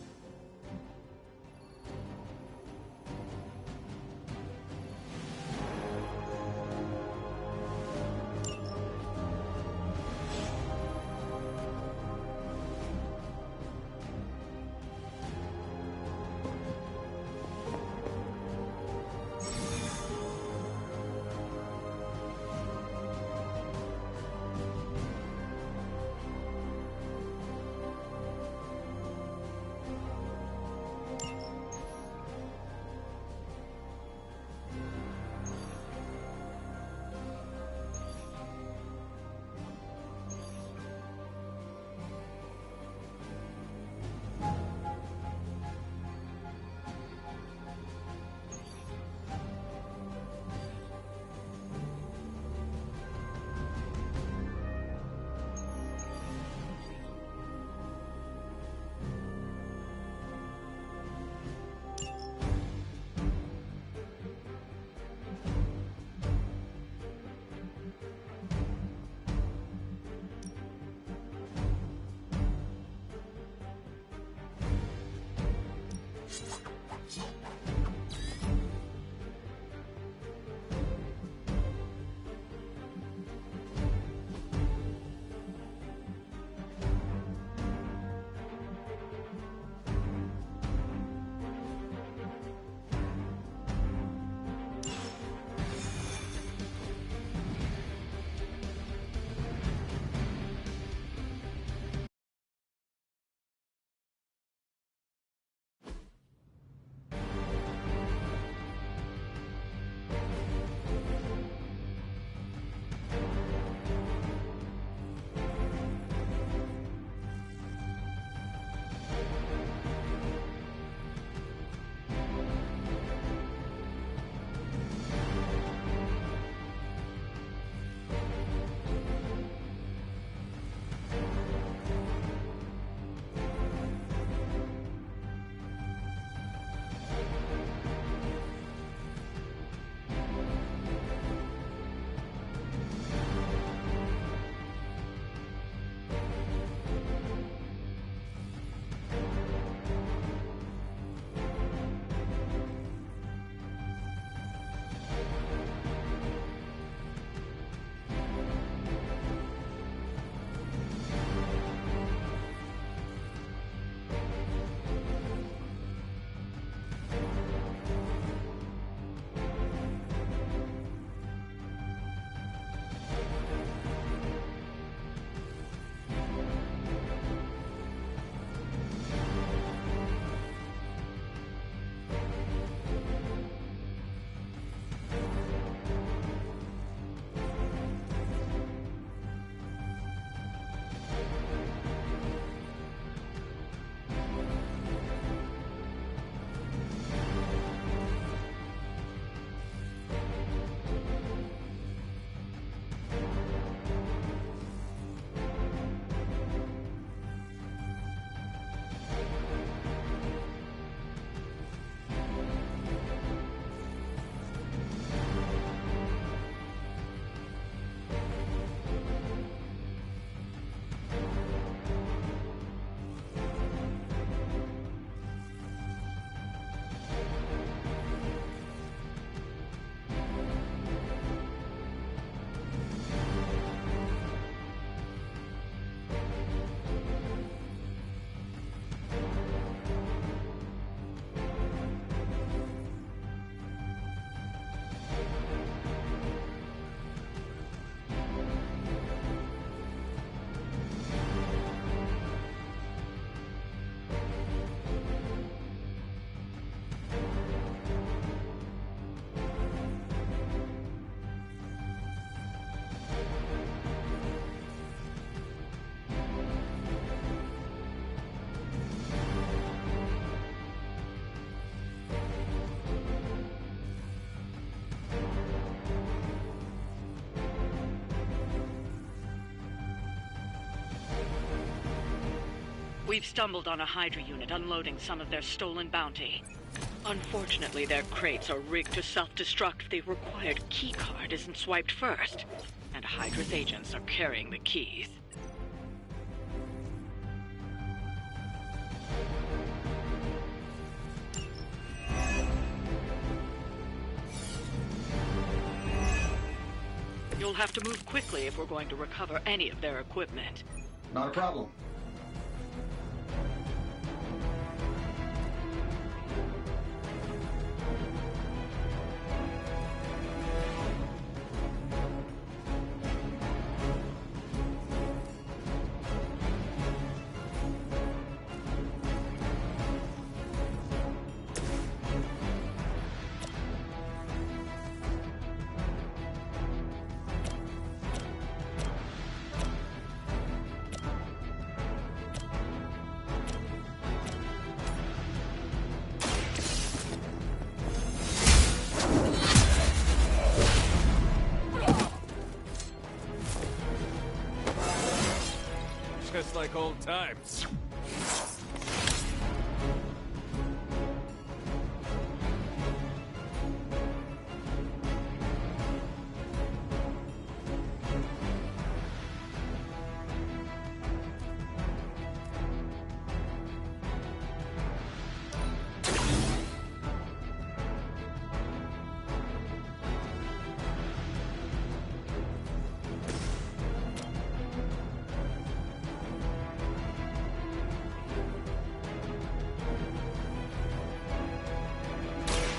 We've stumbled on a Hydra unit unloading some of their stolen bounty. Unfortunately, their crates are rigged to self-destruct if the required keycard isn't swiped first. And Hydra's agents are carrying the keys. We'll have to move quickly if we're going to recover any of their equipment. Not a problem. Just like old times.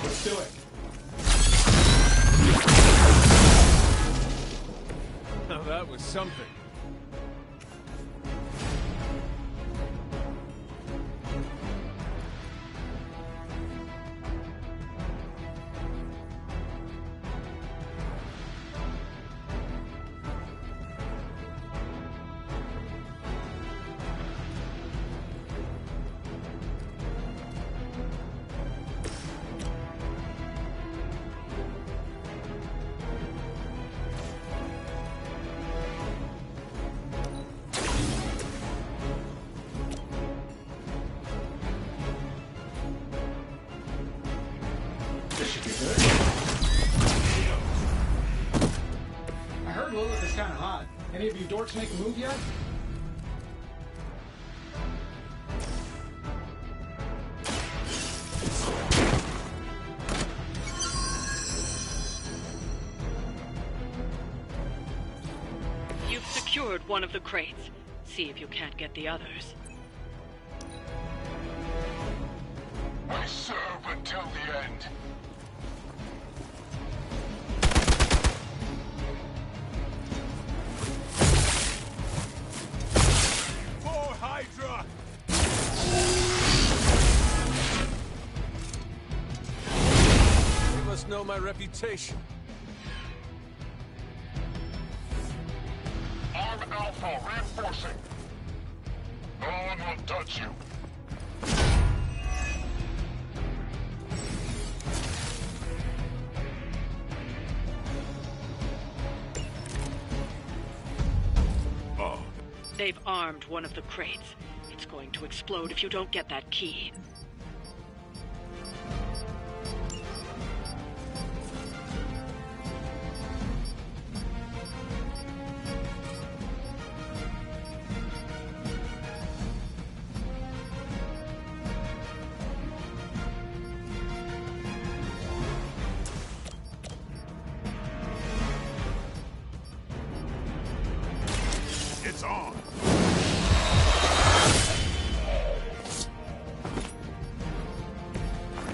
Let's do it. Now that was something. This should be good. I heard Lilith is kind of hot. Any of you dorks make a move yet? You've secured one of the crates. See if you can't get the others. I serve until the end. For Hydra! You must know my reputation. Arm Alpha reinforcing. No one will touch you. They've armed one of the crates. It's going to explode if you don't get that key. It's on.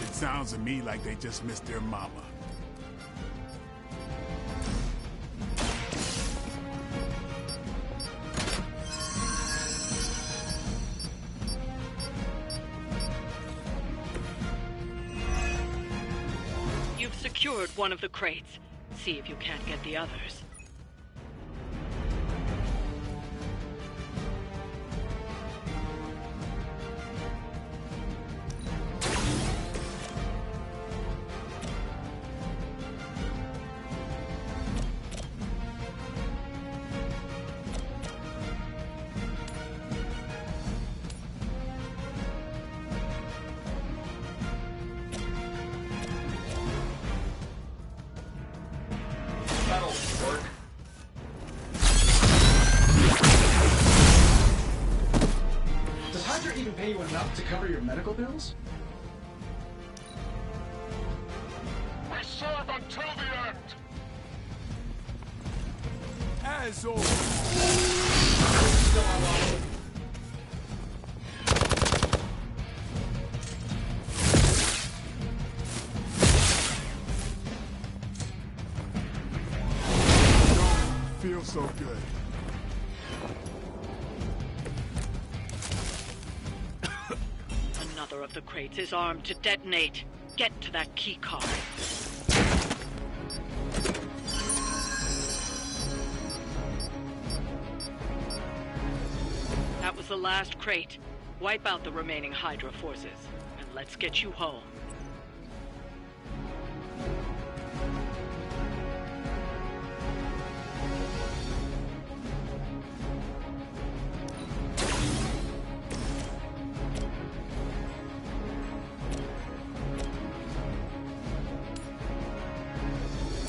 It sounds to me like they just missed their mama. You've secured one of the crates. See if you can't get the others. That'll work. Does Hydra even pay you enough to cover your medical bills? We serve until the end. As always. Don't feel so good. Another of the crates is armed to detonate. Get to that key card. That was the last crate. Wipe out the remaining Hydra forces, and let's get you home.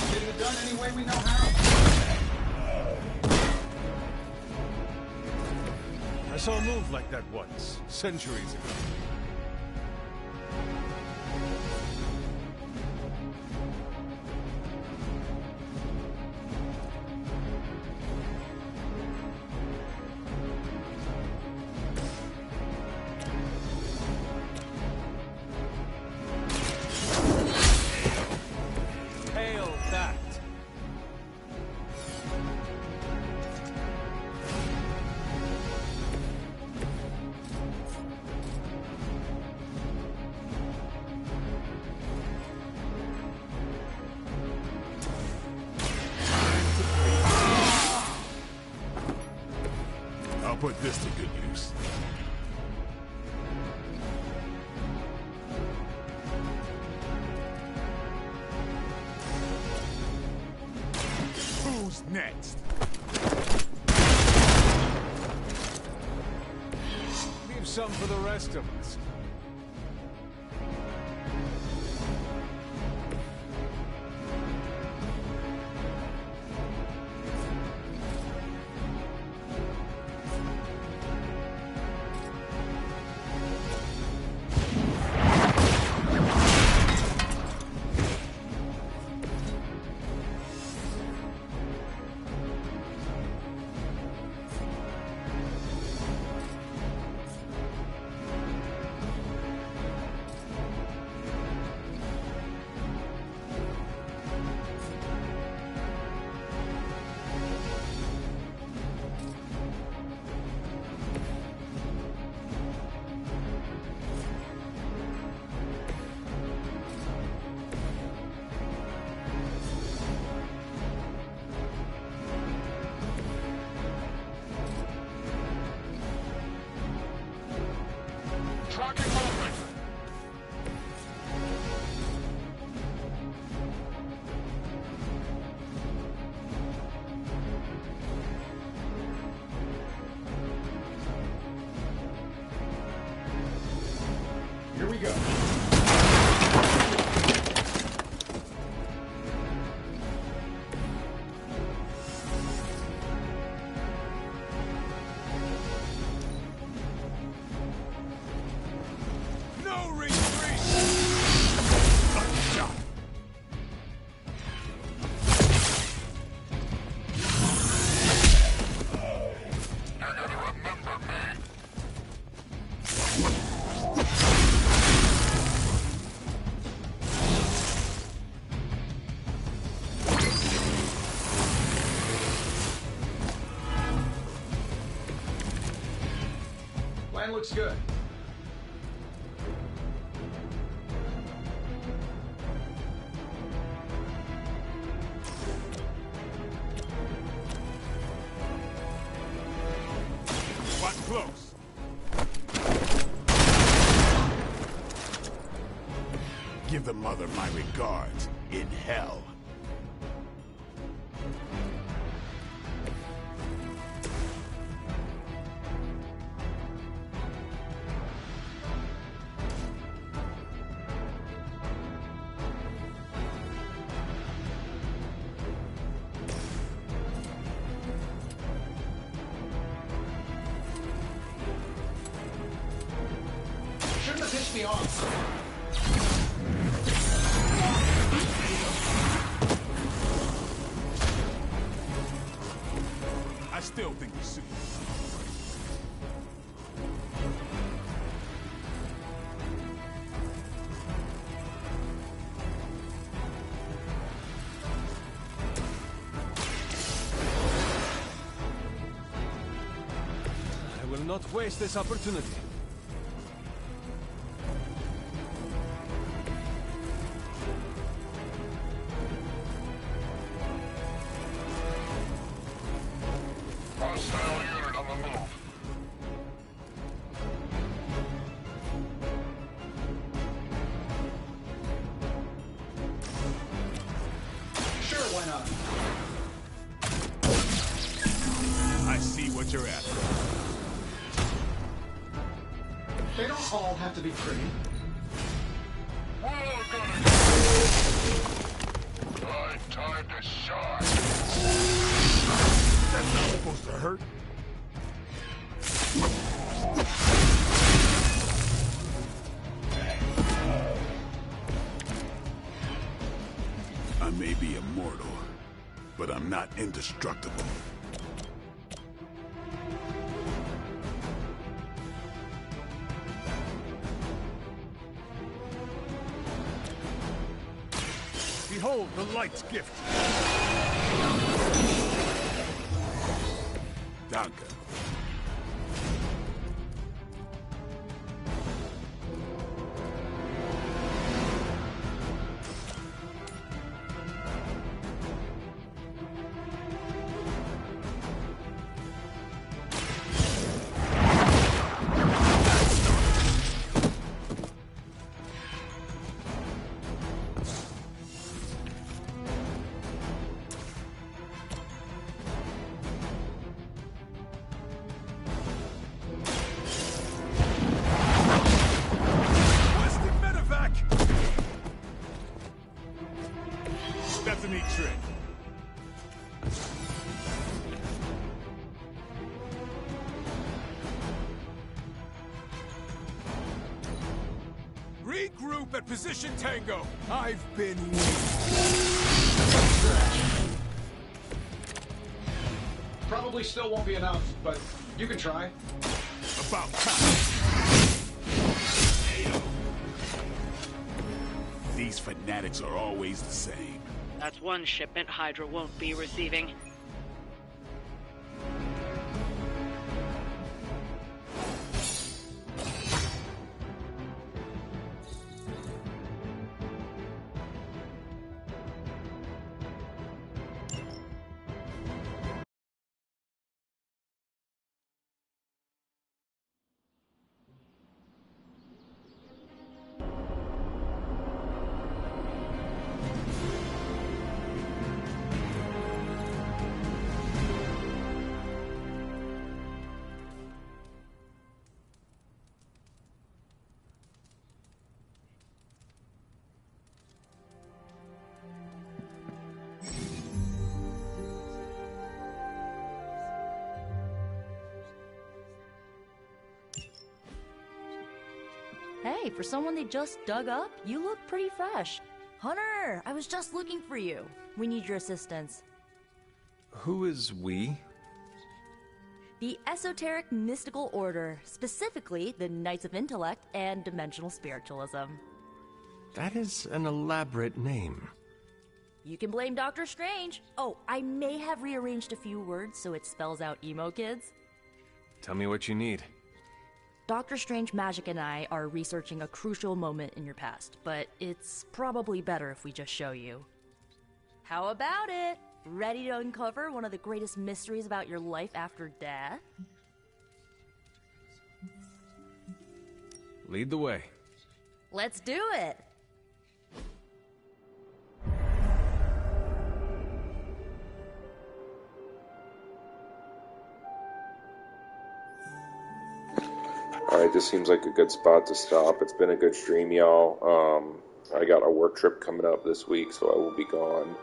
Get it done any way we know how. I saw a move like that once, centuries ago. Hail that! I'll put this to good use. Who's next? Leave some for the rest of us. Tracking movement. Here we go. No retreat! Shot. Plan looks good. Watch close. Give the mother my regards in hell. Shouldn't have pissed me off. still think you see. I will not waste this opportunity. Hostile unit on the move. Sure, why not? I see what you're after. They don't all have to be pretty. We're gonna time to shine. That's not supposed to hurt. I may be immortal, but I'm not indestructible. Behold the light's gift. Danke. That's a neat trick. Regroup at position Tango. I've been Probably still won't be enough, but you can try. About time. These fanatics are always the same. That's one shipment Hydra won't be receiving. Hey, for someone they just dug up, you look pretty fresh. Hunter, I was just looking for you. We need your assistance. Who is we? The Esoteric Mystical Order, specifically the Knights of Intellect and Dimensional Spiritualism. That is an elaborate name. You can blame Dr. Strange. Oh, I may have rearranged a few words so it spells out emo kids. Tell me what you need. Dr. Strange Magic and I are researching a crucial moment in your past, but it's probably better if we just show you. How about it? Ready to uncover one of the greatest mysteries about your life after death? Lead the way. Let's do it! Alright, this seems like a good spot to stop. It's been a good stream, y'all. I got a work trip coming up this week, so I will be gone.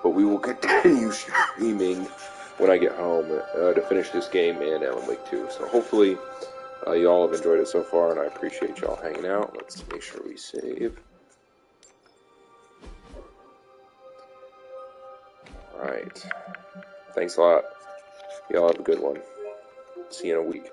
But we will continue streaming when I get home to finish this game and Alan Wake 2. So hopefully y'all have enjoyed it so far, and I appreciate y'all hanging out. Let's make sure we save. Alright. Thanks a lot. Y'all have a good one. See you in a week.